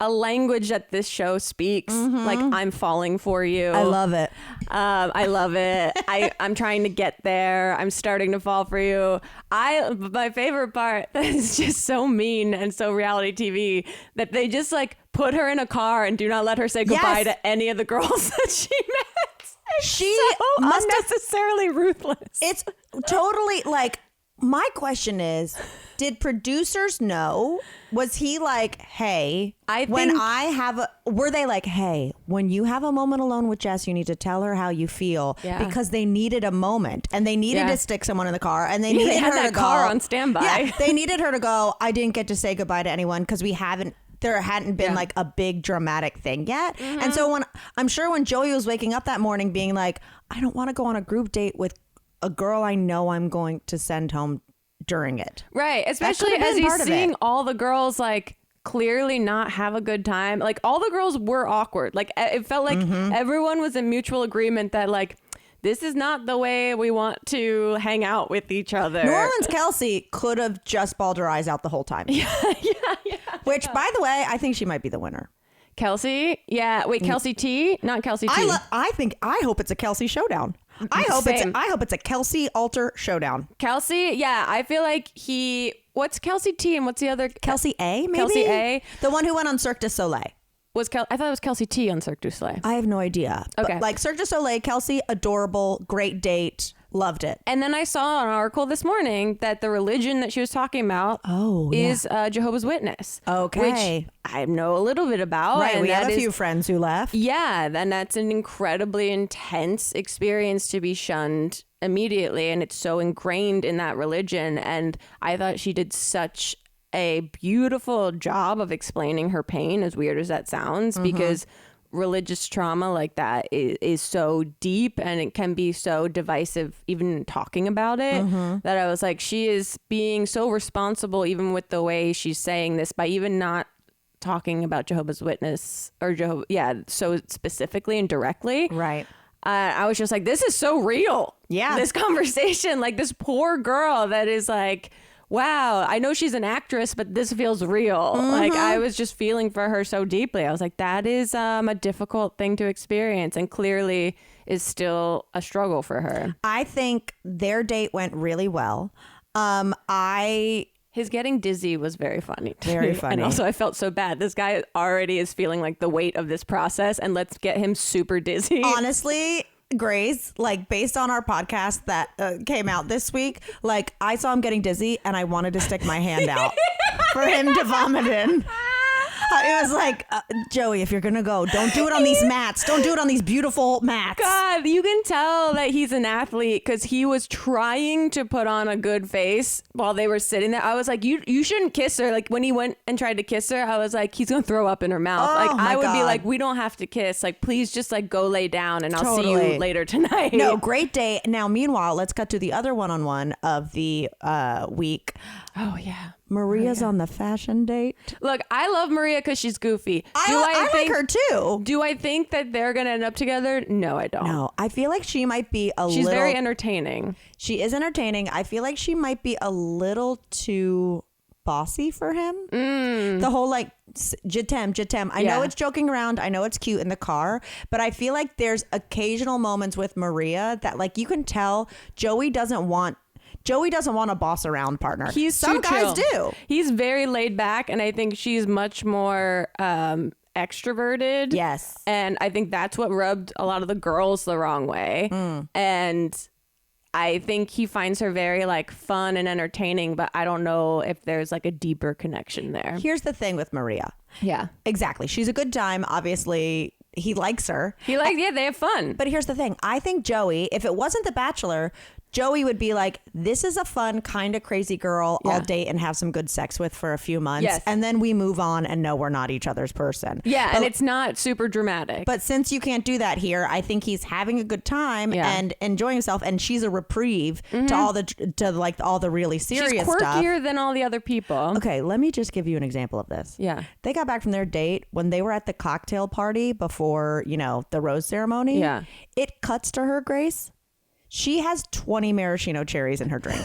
Speaker 3: language that this show speaks. Like, I'm falling for you.
Speaker 2: I love it.
Speaker 3: I love it. I'm trying to get there. I'm starting to fall for you. My favorite part is just so mean and so reality TV that they just like put her in a car and do not let her say goodbye to any of the girls that she met.
Speaker 2: She
Speaker 3: so
Speaker 2: must
Speaker 3: unnecessarily ruthless.
Speaker 2: It's totally like, my question is, did producers know? Was he like, hey, were they like, hey, when you have a moment alone with Jess, you need to tell her how you feel, because they needed a moment and they needed to stick someone in the car and they needed her to go
Speaker 3: car on standby.
Speaker 2: Yeah, they needed her to go. I didn't get to say goodbye to anyone because there hadn't been like a big dramatic thing yet. And so I'm sure when Joey was waking up that morning being like, I don't want to go on a group date with a girl I know I'm going to send home during it.
Speaker 3: Right. Especially as he's seeing all the girls like clearly not have a good time. Like, all the girls were awkward. Like, it felt like everyone was in mutual agreement that like, this is not the way we want to hang out with each other.
Speaker 2: New Orleans Kelsey could have just bawled her eyes out the whole time. Yeah. Which, by the way, I think she might be the winner.
Speaker 3: Kelsey? Yeah. Wait, Kelsey T? Not Kelsey T.
Speaker 2: I hope it's a Kelsey showdown. I hope it's a Kelsey Alter showdown.
Speaker 3: Kelsey? Yeah. I feel like what's Kelsey T and what's the other?
Speaker 2: Kelsey A, maybe?
Speaker 3: Kelsey A.
Speaker 2: The one who went on Cirque du Soleil.
Speaker 3: I thought it was Kelsey T on Cirque du Soleil.
Speaker 2: I have no idea.
Speaker 3: Okay.
Speaker 2: But like Cirque du Soleil, Kelsey, adorable, great date. Loved it.
Speaker 3: And then I saw an article this morning that the religion that she was talking about is Jehovah's Witness.
Speaker 2: Okay.
Speaker 3: Which I know a little bit about.
Speaker 2: Right.
Speaker 3: And
Speaker 2: we have a few friends who left.
Speaker 3: Yeah. And that's an incredibly intense experience to be shunned immediately. And it's so ingrained in that religion. And I thought she did such a beautiful job of explaining her pain, as weird as that sounds, because religious trauma like that is so deep and it can be so divisive even talking about it, that I was like, she is being so responsible even with the way she's saying this by even not talking about Jehovah's Witness or so specifically and directly.
Speaker 2: Right.
Speaker 3: I was just like, this is so real. Yeah. This conversation, like this poor girl that is like, wow, I know she's an actress, but this feels real. Like, I was just feeling for her so deeply. I was like, that is a difficult thing to experience and clearly is still a struggle for her.
Speaker 2: I think their date went really well.
Speaker 3: His getting dizzy was very funny.
Speaker 2: Very funny.
Speaker 3: And also I felt so bad. This guy already is feeling like the weight of this process and let's get him super dizzy.
Speaker 2: Honestly, Grace, like based on our podcast that came out this week, like I saw him getting dizzy and I wanted to stick my hand out for him to vomit in. It was like, Joey, if you're going to go, don't do it on these mats. Don't do it on these beautiful mats.
Speaker 3: God, you can tell that he's an athlete because he was trying to put on a good face while they were sitting there. I was like, you shouldn't kiss her. Like when he went and tried to kiss her, I was like, he's going to throw up in her mouth.
Speaker 2: Oh,
Speaker 3: like I would be like, we don't have to kiss. Like, please just like go lay down and I'll see you later tonight.
Speaker 2: No, great day. Now, meanwhile, let's cut to the other one-on-one of the week.
Speaker 3: Oh, yeah.
Speaker 2: Maria's on the fashion date.
Speaker 3: Look, I love Maria because she's goofy.
Speaker 2: I like her too.
Speaker 3: Do I think that they're going to end up together? No, I don't.
Speaker 2: No, I feel like she might be
Speaker 3: She's very entertaining.
Speaker 2: She is entertaining. I feel like she might be a little too bossy for him. The whole like, je t'aime. I know it's joking around. I know it's cute in the car. But I feel like there's occasional moments with Maria that like you can tell Joey doesn't want a boss around partner. Some guys do.
Speaker 3: He's very laid back, and I think she's much more extroverted.
Speaker 2: Yes.
Speaker 3: And I think that's what rubbed a lot of the girls the wrong way. And I think he finds her very like fun and entertaining, but I don't know if there's like a deeper connection there.
Speaker 2: Here's the thing with Maria.
Speaker 3: Yeah.
Speaker 2: Exactly. She's a good time. Obviously, he likes her.
Speaker 3: They have fun.
Speaker 2: But here's the thing. I think Joey, if it wasn't The Bachelor, Joey would be like, this is a fun, kind of crazy girl I'll date and have some good sex with for a few months.
Speaker 3: Yes.
Speaker 2: And then we move on and know we're not each other's person.
Speaker 3: Yeah, and it's not super dramatic.
Speaker 2: But since you can't do that here, I think he's having a good time and enjoying himself. And she's a reprieve to all the really serious
Speaker 3: She's
Speaker 2: stuff.
Speaker 3: quirkier than all the other people.
Speaker 2: Okay, let me just give you an example of this.
Speaker 3: Yeah.
Speaker 2: They got back from their date when they were at the cocktail party before, the rose ceremony.
Speaker 3: Yeah.
Speaker 2: It cuts to her, Grace. She has 20 maraschino cherries in her drink.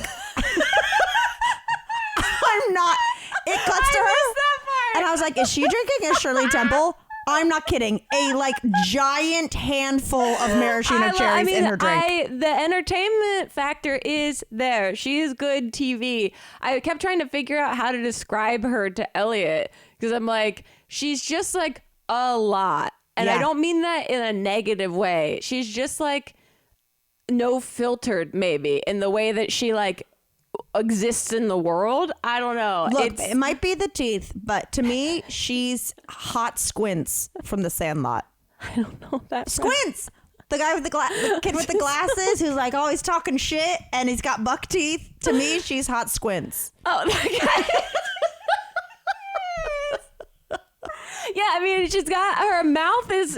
Speaker 2: I'm not. It cuts to her.
Speaker 3: That part.
Speaker 2: And I was like, is she drinking a Shirley Temple? I'm not kidding. A giant handful of maraschino cherries in her drink.
Speaker 3: The entertainment factor is there. She is good TV. I kept trying to figure out how to describe her to Elliot because I'm like, she's just like a lot. And I don't mean that in a negative way. She's just like no filtered maybe in the way that she exists in the world. I don't know.
Speaker 2: Look, it might be the teeth, but to me, she's hot Squints from The Sandlot.
Speaker 3: I don't know that.
Speaker 2: Squints! The guy with the kid with the glasses who's always talking shit and he's got buck teeth. To me, she's hot Squints.
Speaker 3: Oh, that guy. Yeah, I mean, she's got her mouth is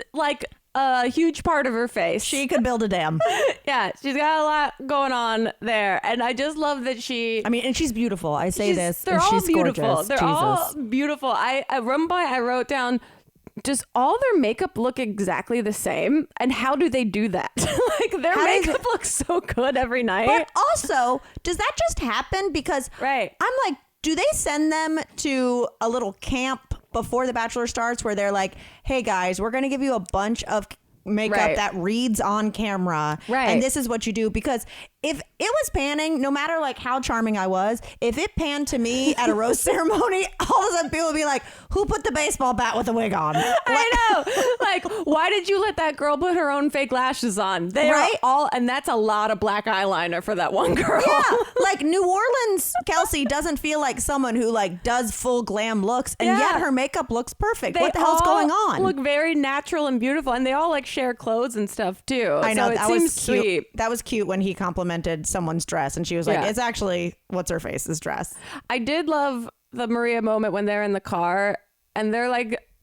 Speaker 3: a huge part of her face.
Speaker 2: She could build a dam.
Speaker 3: Yeah, she's got a lot going on there. And I just love that
Speaker 2: and she's beautiful. I say this.
Speaker 3: They're
Speaker 2: and
Speaker 3: all
Speaker 2: she's
Speaker 3: beautiful.
Speaker 2: Gorgeous.
Speaker 3: They're
Speaker 2: Jesus.
Speaker 3: all beautiful. At one point I wrote down, does all their makeup look exactly the same? And how do they do that? Their makeup looks so good every night.
Speaker 2: But also, does that just happen? Because I'm like, do they send them to a little camp before the Bachelor starts where they're like, hey guys, we're going to give you a bunch of makeup that reads on camera. And this is what you do. Because if it was panning, no matter how charming I was, if it panned to me at a rose ceremony, all of a sudden people would be like, who put the baseball bat with a wig on?
Speaker 3: I know. Why did you let that girl put her own fake lashes on? They are all, and that's a lot of black eyeliner for that one girl.
Speaker 2: Yeah. New Orleans Kelsey doesn't feel like someone who does full glam looks, and yet her makeup looks perfect. What the hell's going on?
Speaker 3: Look very natural and beautiful, and they all share clothes and stuff too.
Speaker 2: I know,
Speaker 3: so
Speaker 2: that was cute.
Speaker 3: Sweet.
Speaker 2: That was cute when he complimented someone's dress, and she was like, it's actually what's her face's dress.
Speaker 3: I did love the Maria moment when they're in the car and they're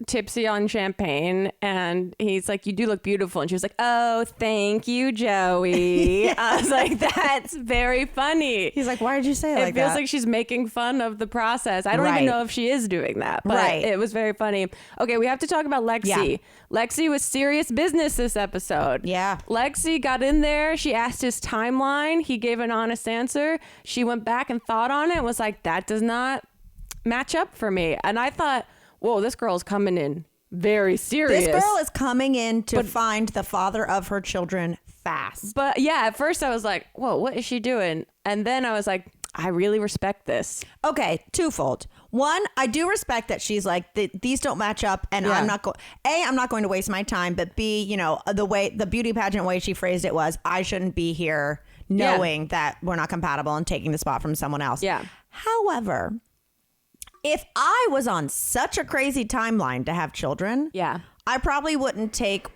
Speaker 3: tipsy on champagne, and he's like, you do look beautiful, and she was like, oh, thank you, Joey. I was like, that's very funny.
Speaker 2: He's like, why did you say it like that?
Speaker 3: It feels like she's making fun of the process. I don't even know if she is doing that, but it was very funny. Okay, we have to talk about Lexi. Yeah. Lexi was serious business this episode.
Speaker 2: Yeah.
Speaker 3: Lexi got in there. She asked his timeline. He gave an honest answer. She went back and thought on it and was like, that does not match up for me. And I thought, whoa, this girl's coming in very serious.
Speaker 2: This girl is coming in to find the father of her children fast.
Speaker 3: But yeah, at first I was like, whoa, what is she doing? And then I was like, I really respect this.
Speaker 2: Okay, twofold. One, I do respect that she's like, these don't match up, and I'm not going. I'm not going to waste my time. But B, the beauty pageant way she phrased it was, I shouldn't be here knowing that we're not compatible and taking the spot from someone else.
Speaker 3: Yeah.
Speaker 2: However, if I was on such a crazy timeline to have children, I probably wouldn't take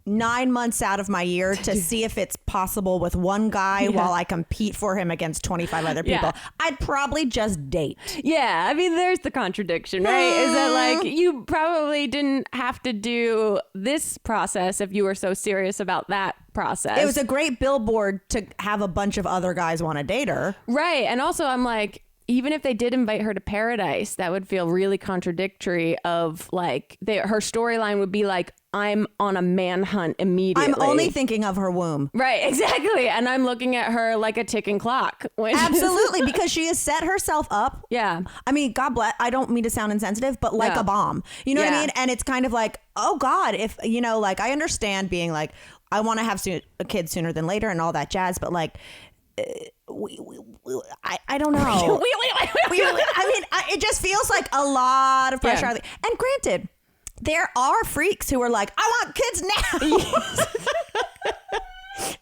Speaker 2: 9 months out of my year to see if it's possible with one guy while I compete for him against 25 other people. I'd probably just date.
Speaker 3: Yeah, I mean, there's the contradiction, right? Is that you probably didn't have to do this process if you were so serious about that process.
Speaker 2: It was a great billboard to have a bunch of other guys want to date her.
Speaker 3: Right. And also I'm like, even if they did invite her to paradise, that would feel really contradictory of her storyline would be like, I'm on a manhunt immediately.
Speaker 2: I'm only thinking of her womb.
Speaker 3: Right, exactly. And I'm looking at her like a ticking clock.
Speaker 2: Absolutely, because she has set herself up.
Speaker 3: Yeah.
Speaker 2: I mean, God bless, I don't mean to sound insensitive, but like a bomb. You know what I mean? And it's kind of like, oh God, if, I understand being like, I want to have a kid sooner than later and all that jazz, but I don't know. It just feels like a lot of pressure. And granted, there are freaks who are like, I want kids now.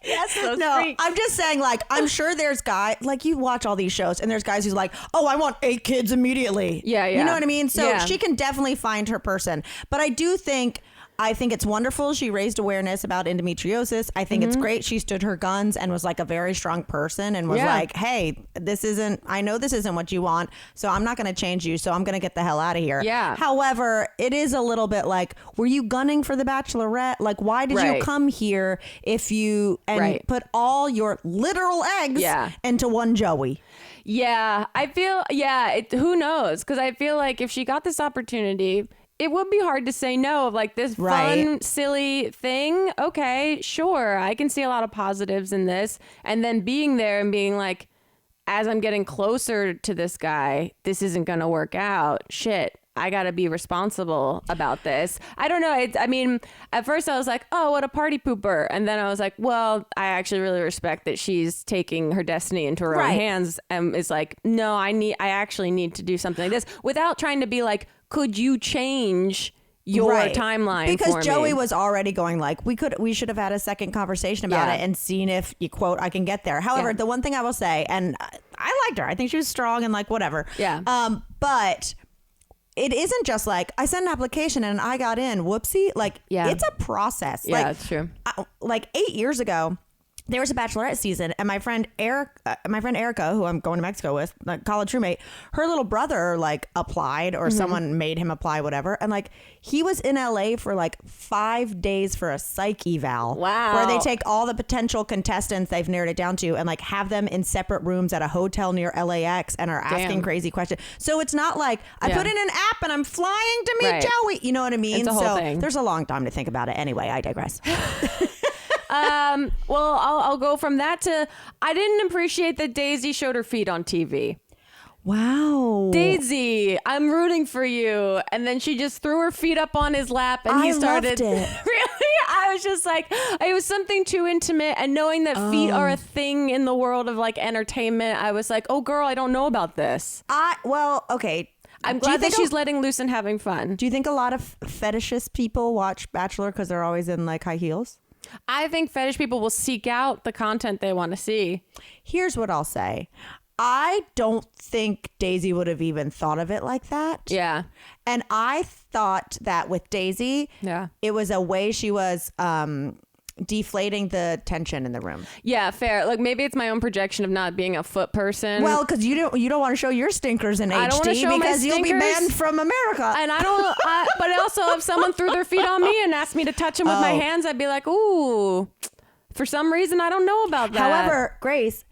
Speaker 3: Yes, those freaks.
Speaker 2: I'm just saying, I'm sure there's guys, you watch all these shows and there's guys who's like, oh, I want 8 kids immediately.
Speaker 3: Yeah.
Speaker 2: You know what I mean? So she can definitely find her person. But I do think I think it's wonderful. She raised awareness about endometriosis. I think it's great. She stood her guns and was like a very strong person and was like, hey, I know this isn't what you want, so I'm not going to change you. So I'm going to get the hell out of here.
Speaker 3: Yeah.
Speaker 2: However, it is a little bit like, were you gunning for the Bachelorette? Like, why did you come here if you put all your literal eggs into one Joey?
Speaker 3: Yeah, I feel, who knows? Because I feel like if she got this opportunity, it would be hard to say no of like this fun, silly thing. Okay, sure. I can see a lot of positives in this. And then being there and being like, as I'm getting closer to this guy, this isn't going to work out. Shit. I got to be responsible about this. I don't know. I mean, at first I was like, oh, what a party pooper. And then I was like, well, I actually really respect that she's taking her destiny into her own hands and is like, no, I actually need to do something like this without trying to be like, could you change your timeline
Speaker 2: because
Speaker 3: for
Speaker 2: Joey
Speaker 3: me?
Speaker 2: Was already going like, we should have had a second conversation about it and seen if you quote, I can get there. However, the one thing I will say, and I liked her. I think she was strong and like whatever.
Speaker 3: Yeah.
Speaker 2: But it isn't just like I sent an application and I got in. Whoopsie. Like it's a process.
Speaker 3: Yeah,
Speaker 2: like,
Speaker 3: that's true.
Speaker 2: Like 8 years ago, there was a Bachelorette season, and my friend Erica, who I'm going to Mexico with, like college roommate, her little brother like applied, or someone made him apply, whatever, and like he was in LA for like 5 days for a psych eval.
Speaker 3: Wow.
Speaker 2: Where they take all the potential contestants they've narrowed it down to and like have them in separate rooms at a hotel near LAX and are asking crazy questions. So it's not like I put in an app and I'm flying to meet Joey. You know what I mean?
Speaker 3: It's a whole thing.
Speaker 2: There's a long time to think about it. Anyway, I digress.
Speaker 3: Well, I'll go from that to I didn't appreciate that Daisy showed her feet on TV.
Speaker 2: Wow.
Speaker 3: Daisy, I'm rooting for you. And then she just threw her feet up on his lap and he started.
Speaker 2: Loved it.
Speaker 3: Really? I was just like, it was something too intimate. And knowing that feet are a thing in the world of like entertainment, I was like, oh girl, I don't know about this.
Speaker 2: Okay.
Speaker 3: I'm glad that she's letting loose and having fun.
Speaker 2: Do you think a lot of fetishist people watch Bachelor because they're always in like high heels?
Speaker 3: I think fetish people will seek out the content they want to see.
Speaker 2: Here's what I'll say. I don't think Daisy would have even thought of it like that.
Speaker 3: Yeah.
Speaker 2: And I thought that with Daisy, it was a way she was deflating the tension in the room.
Speaker 3: Yeah, fair. Like maybe it's my own projection of not being a foot person.
Speaker 2: Well, because you don't want to show your stinkers in HD because you'll be banned from America.
Speaker 3: And I don't. But also, if someone threw their feet on me and asked me to touch them with my hands, I'd be like, ooh. For some reason, I don't know about that.
Speaker 2: However, Grace,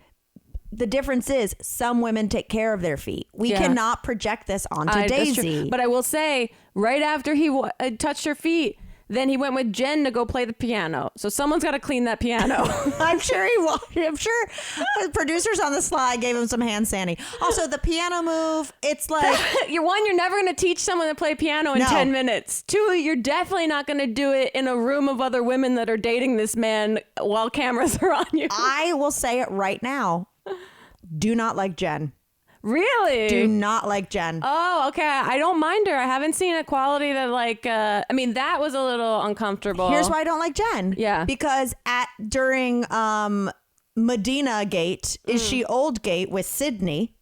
Speaker 2: the difference is some women take care of their feet. We cannot project this onto Daisy.
Speaker 3: But I will say, right after he touched her feet, then he went with Jen to go play the piano. So someone's got to clean that piano.
Speaker 2: I'm sure he will. I'm sure the producers on the slide gave him some hand sanding. Also, the piano move, it's like...
Speaker 3: You're never going to teach someone to play piano in 10 minutes. 2, you're definitely not going to do it in a room of other women that are dating this man while cameras are on you. I will say it right now. Do not like Jen. Really? Do not like Jen. Oh, okay. I don't mind her. I haven't seen a quality that like, I mean, that was a little uncomfortable. Here's why I don't like Jen. Yeah. Because during Medina Gate, Is She Old Gate with Sydney,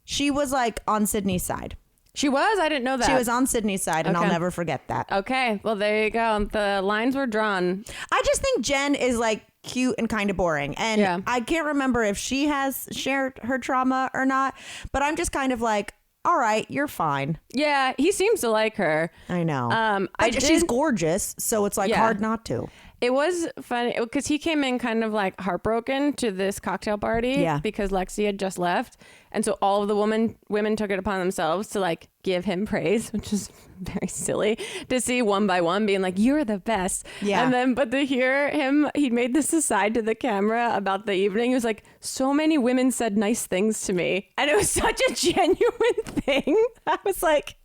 Speaker 3: she was like on Sydney's side. She was? I didn't know that. She was on Sydney's side, and I'll never forget that. Okay. Well, there you go. The lines were drawn. I just think Jen is like cute and kind of boring. And I can't remember if she has shared her trauma or not, but I'm just kind of like, all right, you're fine. Yeah, he seems to like her. I know. She's gorgeous, so it's like hard not to. It was funny because he came in kind of like heartbroken to this cocktail party because Lexi had just left. And so all of the women took it upon themselves to like give him praise, which is very silly to see one by one being like, you're the best. Yeah. And then, but to hear him, he made this aside to the camera about the evening. He was like, so many women said nice things to me. And it was such a genuine thing. I was like,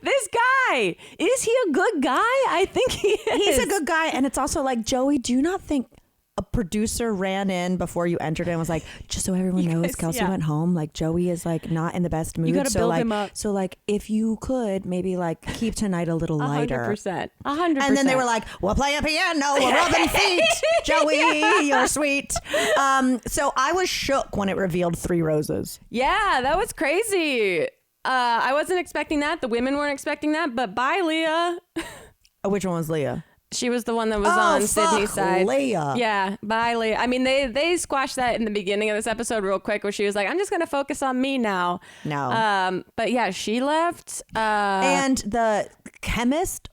Speaker 3: this guy, is he a good guy? I think he is. He's a good guy. And it's also like, Joey, do you not think a producer ran in before you entered and was like, just so everyone knows, Kelsey went home. Like Joey is like not in the best mood. You gotta build him up. So like, if you could maybe like keep tonight a little lighter. 100%. 100%. And then they were like, we'll play a piano, we're rubbing feet. Joey, you're sweet. So I was shook when it revealed 3 roses. Yeah, that was crazy. I wasn't expecting that. The women weren't expecting that. But bye, Leah.
Speaker 2: Which one was Leah?
Speaker 3: She was the one that was on Sydney's side.
Speaker 2: Leah.
Speaker 3: Yeah, bye, Leah. I mean, they squashed that in the beginning of this episode real quick, where she was like, "I'm just gonna focus on me now."
Speaker 2: No.
Speaker 3: But yeah, she left.
Speaker 2: And the chemist,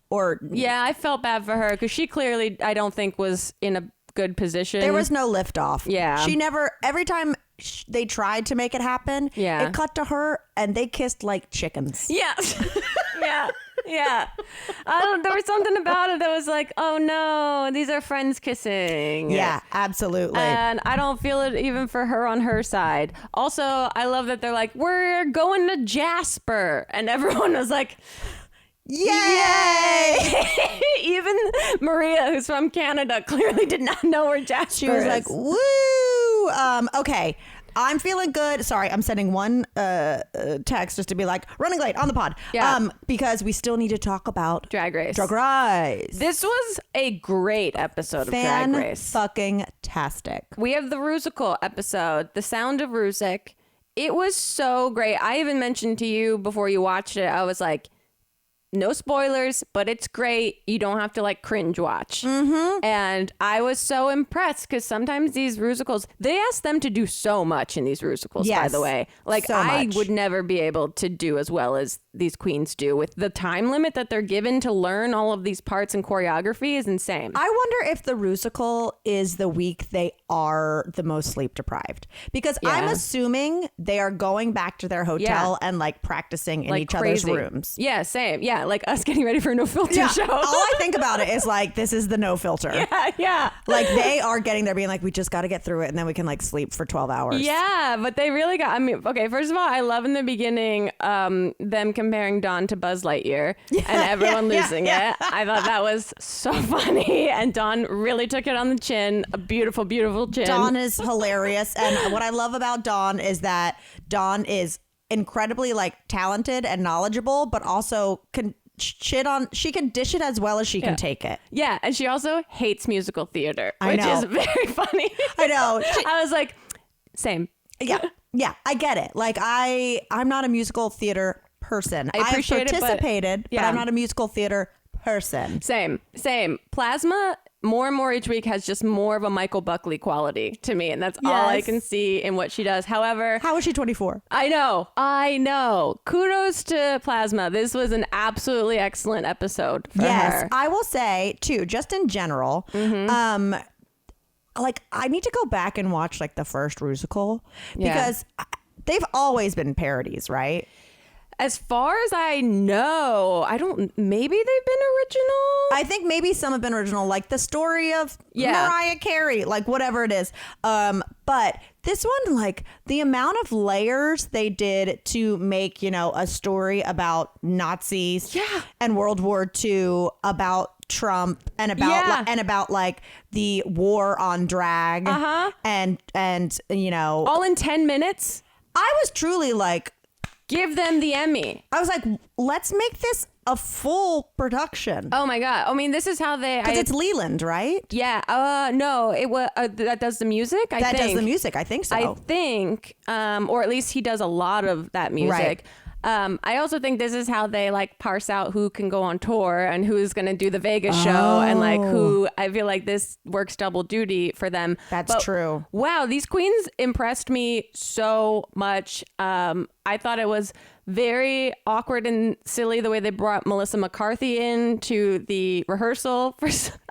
Speaker 3: yeah, I felt bad for her because she clearly, I don't think, was in a good position.
Speaker 2: There was no liftoff.
Speaker 3: Yeah.
Speaker 2: She never. Every time they tried to make it happen,
Speaker 3: yeah,
Speaker 2: it cut to her, and they kissed like chickens.
Speaker 3: Yeah. Yeah. Yeah. There was something about it that was like, oh no, these are friends kissing.
Speaker 2: Yeah, absolutely.
Speaker 3: And I don't feel it even for her on her side. Also, I love that they're like, we're going to Jasper. And everyone was like,
Speaker 2: yay!
Speaker 3: Even Maria, who's from Canada, clearly did not know where Jasper
Speaker 2: She was
Speaker 3: is.
Speaker 2: like, woo! Okay. I'm feeling good. Sorry, I'm sending one text just to be like, running late on the pod.
Speaker 3: Yeah.
Speaker 2: Because we still need to talk about
Speaker 3: Drag Race.
Speaker 2: Drag Race.
Speaker 3: This was a great episode of Drag Race.
Speaker 2: Fucking-tastic.
Speaker 3: We have the Rusical episode, The Sound of Rusic. It was so great. I even mentioned to you before you watched it, I was like, no spoilers, but it's great. You don't have to like cringe watch. Mm-hmm. And I was so impressed because sometimes these musicals, they ask them to do so much in these musicals, by the way. Like
Speaker 2: so
Speaker 3: I
Speaker 2: much.
Speaker 3: would never be able to do as well as these queens do with the time limit that they're given to learn all of these parts and choreography is insane.
Speaker 2: I wonder if the Rusical is the week they are the most sleep deprived. Because I'm assuming they are going back to their hotel and like practicing in
Speaker 3: like
Speaker 2: each
Speaker 3: crazy.
Speaker 2: other's rooms.
Speaker 3: Yeah, same. Yeah, like us getting ready for a no filter show.
Speaker 2: All I think about it is like, this is the no filter.
Speaker 3: Yeah.
Speaker 2: Like they are getting there being like, we just got to get through it and then we can like sleep for 12 hours.
Speaker 3: Yeah, but they really got, I mean, okay, first of all, I love in the beginning them comparing Dawn to Buzz Lightyear and everyone losing it. I thought that was so funny. And Dawn really took it on the chin. A beautiful, beautiful chin.
Speaker 2: Dawn is hilarious. And what I love about Dawn is that Dawn is incredibly like talented and knowledgeable, but also she can dish it as well as she can take it.
Speaker 3: Yeah, and she also hates musical theater,
Speaker 2: I
Speaker 3: which
Speaker 2: know.
Speaker 3: is very funny.
Speaker 2: I know.
Speaker 3: I was like, same.
Speaker 2: Yeah, I get it. Like I'm not a musical theater person.
Speaker 3: I appreciate
Speaker 2: I've participated, but I'm not a musical theater person.
Speaker 3: Same. Plasma, more and more each week, has just more of a Michael Buckley quality to me, and that's all I can see in what she does. However,
Speaker 2: how is she 24?
Speaker 3: I know. Kudos to Plasma. This was an absolutely excellent episode for her.
Speaker 2: I will say too, just in general, like I need to go back and watch like the first Rusical because they've always been parodies, right?
Speaker 3: As far as I know, maybe they've been original.
Speaker 2: I think maybe some have been original, like the story of Mariah Carey, like whatever it is. But this one, like the amount of layers they did to make, a story about Nazis and World War II, about Trump and about like the war on drag and
Speaker 3: all in 10 minutes.
Speaker 2: I was truly like,
Speaker 3: give them the Emmy.
Speaker 2: I was like, let's make this a full production.
Speaker 3: Oh my God. I mean, this is how
Speaker 2: because it's Leland, right?
Speaker 3: Yeah. No, it was that does the music.
Speaker 2: That does the music. I think so.
Speaker 3: I think, or at least he does a lot of that music.
Speaker 2: Right.
Speaker 3: I also think this is how they like parse out who can go on tour and who's going to do the Vegas show and like who. I feel like this works double duty for them.
Speaker 2: That's true.
Speaker 3: Wow, these queens impressed me so much. I thought it was very awkward and silly the way they brought Melissa McCarthy in to the rehearsal.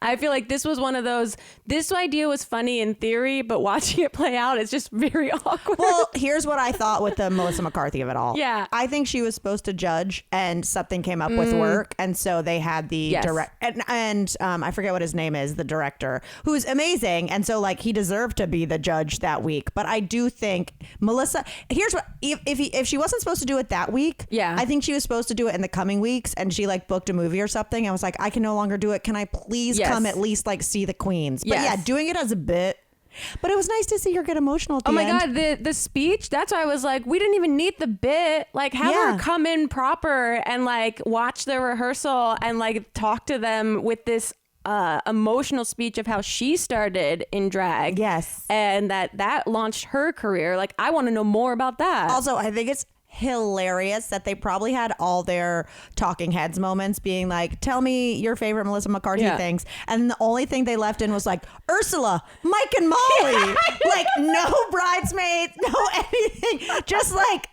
Speaker 3: I feel like this was one of those, this idea was funny in theory, but watching it play out, it's just very awkward.
Speaker 2: Well, here's what I thought with the Melissa McCarthy of it all.
Speaker 3: Yeah.
Speaker 2: I think she was supposed to judge and something came up with work. And so they had the and I forget what his name is, the director, who's amazing. And so like he deserved to be the judge that week. But I do think Melissa, here's what, if she wasn't supposed to do it that week, I think she was supposed to do it in the coming weeks, and she like booked a movie or something. I was like, I can no longer do it. Can I please come at least like see the queens? But doing it as a bit. But it was nice to see her get emotional at the end.
Speaker 3: God, the speech, that's why I was like, we didn't even need the bit. Like have her come in proper and like watch the rehearsal and like talk to them with this emotional speech of how she started in drag.
Speaker 2: Yes.
Speaker 3: And that launched her career. Like I want to know more about that.
Speaker 2: Also, I think it's hilarious that they probably had all their talking heads moments being like, tell me your favorite Melissa McCarthy things. And the only thing they left in was like, Ursula, Mike and Molly. Like no bridesmaids, no anything. Just like,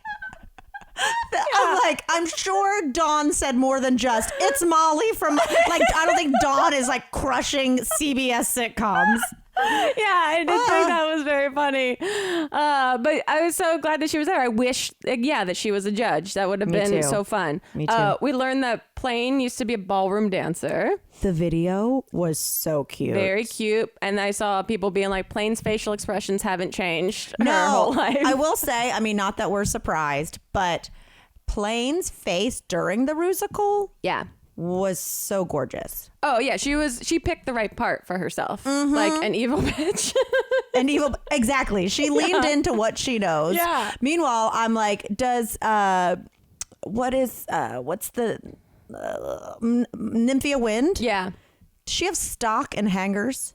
Speaker 2: I'm like, I'm sure Dawn said more than just, it's Molly from, like, I don't think Dawn is like crushing CBS sitcoms.
Speaker 3: Yeah, I did think that was very funny. But I was so glad that she was there. I wish, that she was a judge. That would have been so fun.
Speaker 2: Me too.
Speaker 3: We learned that Plain used to be a ballroom dancer.
Speaker 2: The video was so cute.
Speaker 3: Very cute. And I saw people being like, Plain's facial expressions haven't changed her whole life.
Speaker 2: I will say, I mean, not that we're surprised, but Plain's face during the Rusical was so gorgeous.
Speaker 3: Oh yeah, she picked the right part for herself. Like an evil bitch.
Speaker 2: Exactly. She leaned into what she knows.
Speaker 3: Yeah.
Speaker 2: Meanwhile, I'm like, what's the Nymphia Wind?
Speaker 3: Yeah.
Speaker 2: Does she have stock and hangers?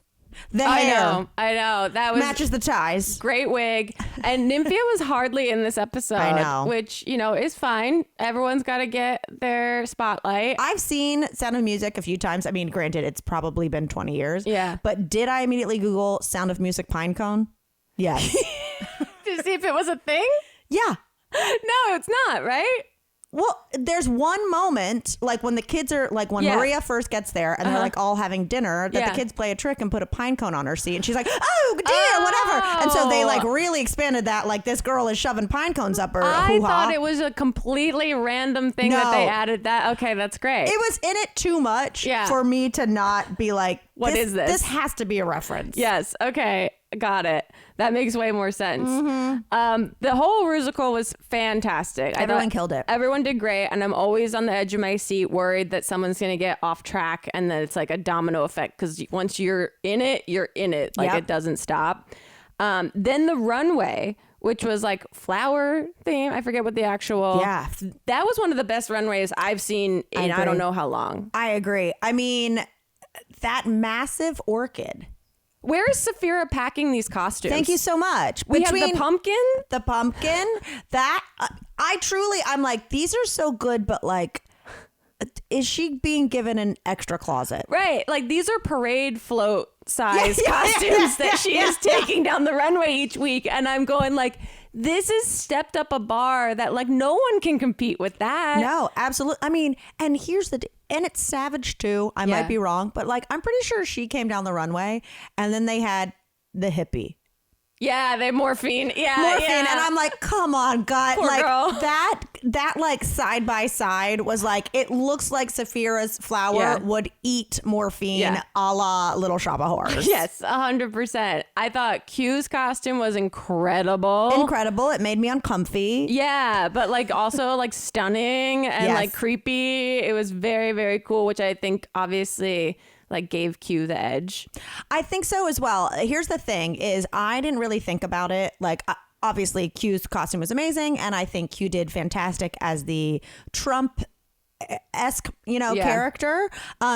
Speaker 2: The
Speaker 3: I
Speaker 2: hair
Speaker 3: know. That was
Speaker 2: matches the ties.
Speaker 3: Great wig. And Nymphia was hardly in this episode.
Speaker 2: I know.
Speaker 3: Which, is fine. Everyone's got to get their spotlight.
Speaker 2: I've seen Sound of Music a few times. I mean, granted, it's probably been 20 years.
Speaker 3: Yeah.
Speaker 2: But did I immediately Google Sound of Music Pinecone? Yes.
Speaker 3: To see if it was a thing?
Speaker 2: Yeah.
Speaker 3: No, it's not, right?
Speaker 2: Well, there's one moment, like when the kids are, like when Maria first gets there and they're like all having dinner, that the kids play a trick and put a pine cone on her seat. And she's like, oh, dear, whatever. And so they like really expanded that, like this girl is shoving pine cones up her
Speaker 3: I thought it was a completely random thing that they added that. Okay, that's great.
Speaker 2: It was in it too much for me to not be like,
Speaker 3: what is this?
Speaker 2: This has to be a reference.
Speaker 3: Yes. Okay. Got it. That makes way more sense. The whole Rusical was fantastic.
Speaker 2: Everyone killed it.
Speaker 3: Everyone did great. And I'm always on the edge of my seat worried that someone's going to get off track and that it's like a domino effect. Because once you're in it, you're in it. Like it doesn't stop. Then the runway, which was like flower theme. I forget what the actual.
Speaker 2: Yeah.
Speaker 3: That was one of the best runways I've seen in I don't know how long.
Speaker 2: I agree. I mean, that massive orchid.
Speaker 3: Where is Saphira packing these costumes?
Speaker 2: Thank you so much.
Speaker 3: We have the pumpkin.
Speaker 2: I'm like, these are so good, but like, is she being given an extra closet?
Speaker 3: Right. Like these are parade float size costumes that she is taking down the runway each week. And I'm going like, this is stepped up a bar that like no one can compete with that.
Speaker 2: No, absolutely. I mean, and here's and it's Savage too. I might be wrong, but like, I'm pretty sure she came down the runway and then they had the hippie.
Speaker 3: Yeah, they morphine. Yeah,
Speaker 2: morphine. And I'm like, come on, God.
Speaker 3: Poor
Speaker 2: like
Speaker 3: girl.
Speaker 2: that like side by side was like, it looks like Saphira's flower would eat morphine a la Little Shop of Horrors.
Speaker 3: Yes, 100%. I thought Q's costume was incredible.
Speaker 2: Incredible. It made me uncomfy.
Speaker 3: Yeah, but like also like stunning and like creepy. It was very, very cool, which I think obviously like gave Q the edge.
Speaker 2: I think so as well. Here's the thing is I didn't really think about it. Like obviously Q's costume was amazing. And I think Q did fantastic as the Trump-esque, character,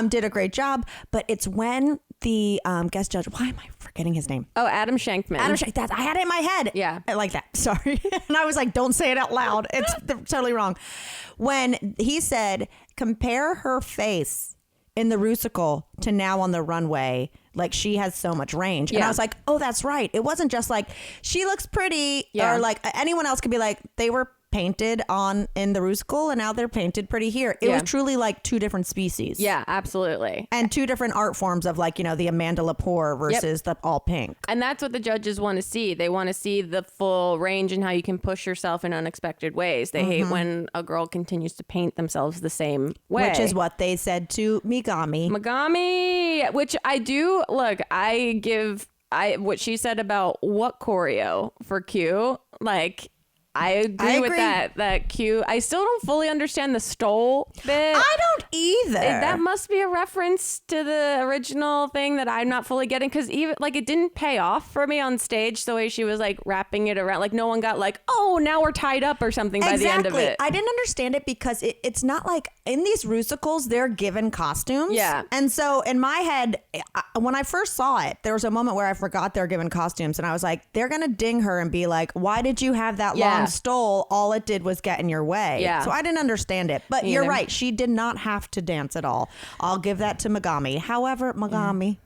Speaker 2: did a great job. But it's when the guest judge, why am I forgetting his name?
Speaker 3: Oh, Adam Shankman.
Speaker 2: I had it in my head.
Speaker 3: Yeah.
Speaker 2: I like that. Sorry. And I was like, don't say it out loud. It's totally wrong. When he said, compare her face in the Rusical to now on the runway, like she has so much range. And I was like, oh, that's right. It wasn't just like she looks pretty or like anyone else could be like, they were painted on in the Rusical and now they're painted pretty here. It was truly like two different species.
Speaker 3: Yeah, absolutely.
Speaker 2: And two different art forms of like, the Amanda Lepore versus the all pink.
Speaker 3: And that's what the judges want to see. They want to see the full range and how you can push yourself in unexpected ways. They hate when a girl continues to paint themselves the same way.
Speaker 2: Which is what they said to Megami,
Speaker 3: which I do. Look, what she said about what choreo for Q, like, I agree with that Q. I still don't fully understand the stole bit.
Speaker 2: I don't either.
Speaker 3: That must be a reference to the original thing that I'm not fully getting, because even like it didn't pay off for me on stage the way she was like wrapping it around. Like no one got like, oh, now we're tied up or something by the end of it.
Speaker 2: I didn't understand it because it's not like in these Rusicals they're given costumes.
Speaker 3: Yeah.
Speaker 2: And so in my head, when I first saw it, there was a moment where I forgot they're given costumes, and I was like, they're gonna ding her and be like, why did you have that long stole, all it did was get in your way.
Speaker 3: Yeah.
Speaker 2: So I didn't understand it. But you're right. She did not have to dance at all. I'll give that to Mamrie. However, Mamrie,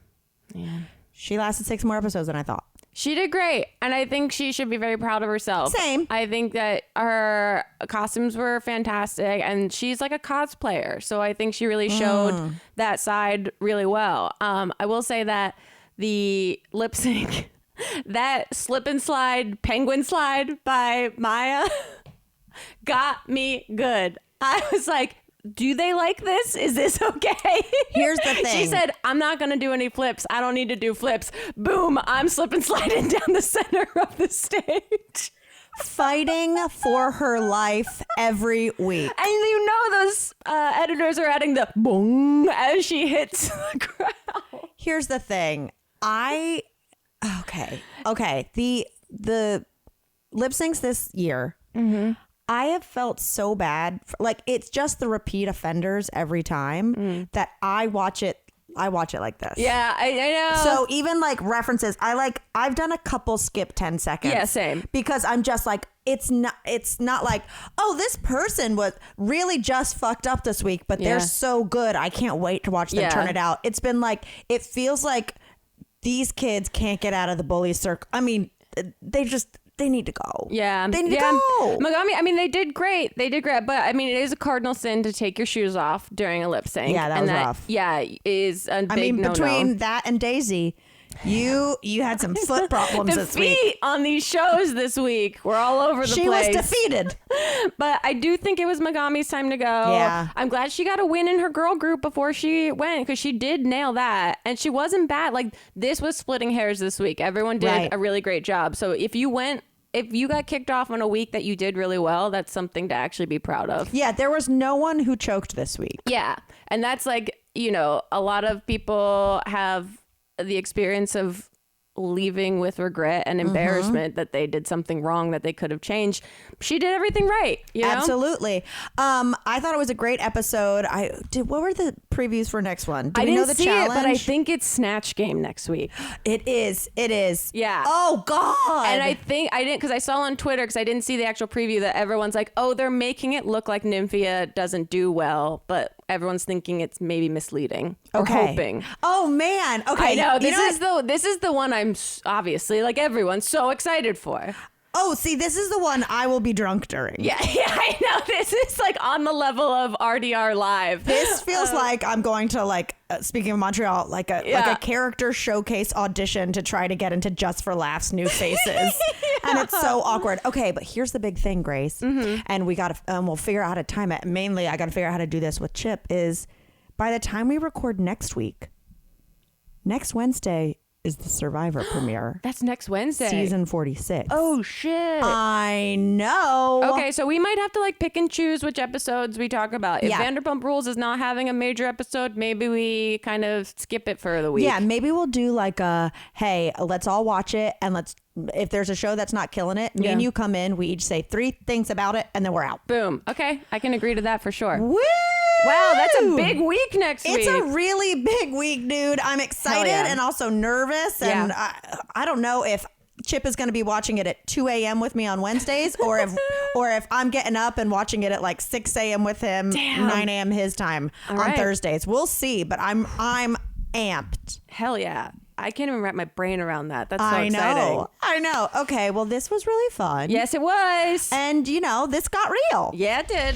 Speaker 2: she lasted 6 more episodes than I thought.
Speaker 3: She did great, and I think she should be very proud of herself.
Speaker 2: Same.
Speaker 3: I think that her costumes were fantastic, and she's like a cosplayer, so I think she really showed that side really well. I will say that the lip sync, that slip and slide, penguin slide by Maya got me good. I was like, do they like this? Is this okay?
Speaker 2: Here's the thing.
Speaker 3: She said, I'm not going to do any flips. I don't need to do flips. Boom. I'm slip and sliding down the center of the stage.
Speaker 2: Fighting for her life every week.
Speaker 3: And you know those editors are adding the boom as she hits the crowd.
Speaker 2: Here's the thing. Okay. The lip syncs this year. I have felt so bad. Like, it's just the repeat offenders every time that I watch it like this.
Speaker 3: Yeah, I know.
Speaker 2: So even like references, I've done a couple skip 10 seconds.
Speaker 3: Yeah, same.
Speaker 2: Because I'm just like, it's not like, oh, this person was really just fucked up this week, but they're so good. I can't wait to watch them turn it out. It's been like, it feels like these kids can't get out of the bully circle. I mean, they need to go.
Speaker 3: Yeah.
Speaker 2: They need to go.
Speaker 3: Mogami, I mean, they did great. But I mean, it is a cardinal sin to take your shoes off during a lip sync.
Speaker 2: Yeah, that was rough.
Speaker 3: Yeah, is a big no-no.
Speaker 2: Between that and Daisy, you had some foot problems
Speaker 3: the
Speaker 2: this week.
Speaker 3: feet on these shows this week were all over the place.
Speaker 2: She was defeated.
Speaker 3: But I do think it was Megami's time to go.
Speaker 2: Yeah.
Speaker 3: I'm glad she got a win in her girl group before she went, because she did nail that. And she wasn't bad. Like, this was splitting hairs this week. Everyone did a really great job. So if you got kicked off on a week that you did really well, that's something to actually be proud of.
Speaker 2: Yeah, there was no one who choked this week.
Speaker 3: Yeah. And that's like, a lot of people have the experience of leaving with regret and embarrassment that they did something wrong that they could have changed. She did everything right. You know?
Speaker 2: Absolutely. I thought it was a great episode. What were the previews for next one?
Speaker 3: I didn't see it, but I think it's Snatch Game next week.
Speaker 2: It is.
Speaker 3: Yeah.
Speaker 2: Oh God.
Speaker 3: And I think I didn't, because I saw on Twitter, because I didn't see the actual preview, that everyone's like, oh, they're making it look like Nymphia doesn't do well, but everyone's thinking it's maybe misleading or hoping.
Speaker 2: Oh man. Okay.
Speaker 3: I know. This is the one I'm obviously, like, everyone's so excited for.
Speaker 2: Oh, see, this is the one I will be drunk during.
Speaker 3: Yeah, I know. This is like on the level of RDR Live.
Speaker 2: This feels like I'm going to, speaking of Montreal, like a character showcase audition to try to get into Just for Laughs New Faces. And it's so awkward. Okay, but here's the big thing, Grace. And we'll figure out how to time it. Mainly, I got to figure out how to do this with Chip, is by the time we record next Wednesday is the Survivor premiere.
Speaker 3: That's next Wednesday.
Speaker 2: Season 46.
Speaker 3: Oh, shit.
Speaker 2: I know.
Speaker 3: Okay, so we might have to pick and choose which episodes we talk about. If Vanderpump Rules is not having a major episode, maybe we kind of skip it for the week.
Speaker 2: Yeah, maybe we'll do hey, let's all watch it, and if there's a show that's not killing it, me and you come in, we each say 3 things about it, and then we're out.
Speaker 3: Boom. Okay, I can agree to that for sure.
Speaker 2: Woo!
Speaker 3: Wow, that's a big week next week.
Speaker 2: It's a really big week, dude. I'm excited and also nervous. And I don't know if Chip is going to be watching it at 2 a.m. with me on Wednesdays, or if I'm getting up and watching it at 6 a.m. with him, 9 a.m. his time on Thursdays. We'll see, but I'm amped.
Speaker 3: Hell yeah. I can't even wrap my brain around that. That's so exciting.
Speaker 2: I know. Okay, well, this was really fun.
Speaker 3: Yes, it was.
Speaker 2: And, this got real.
Speaker 3: Yeah, it did.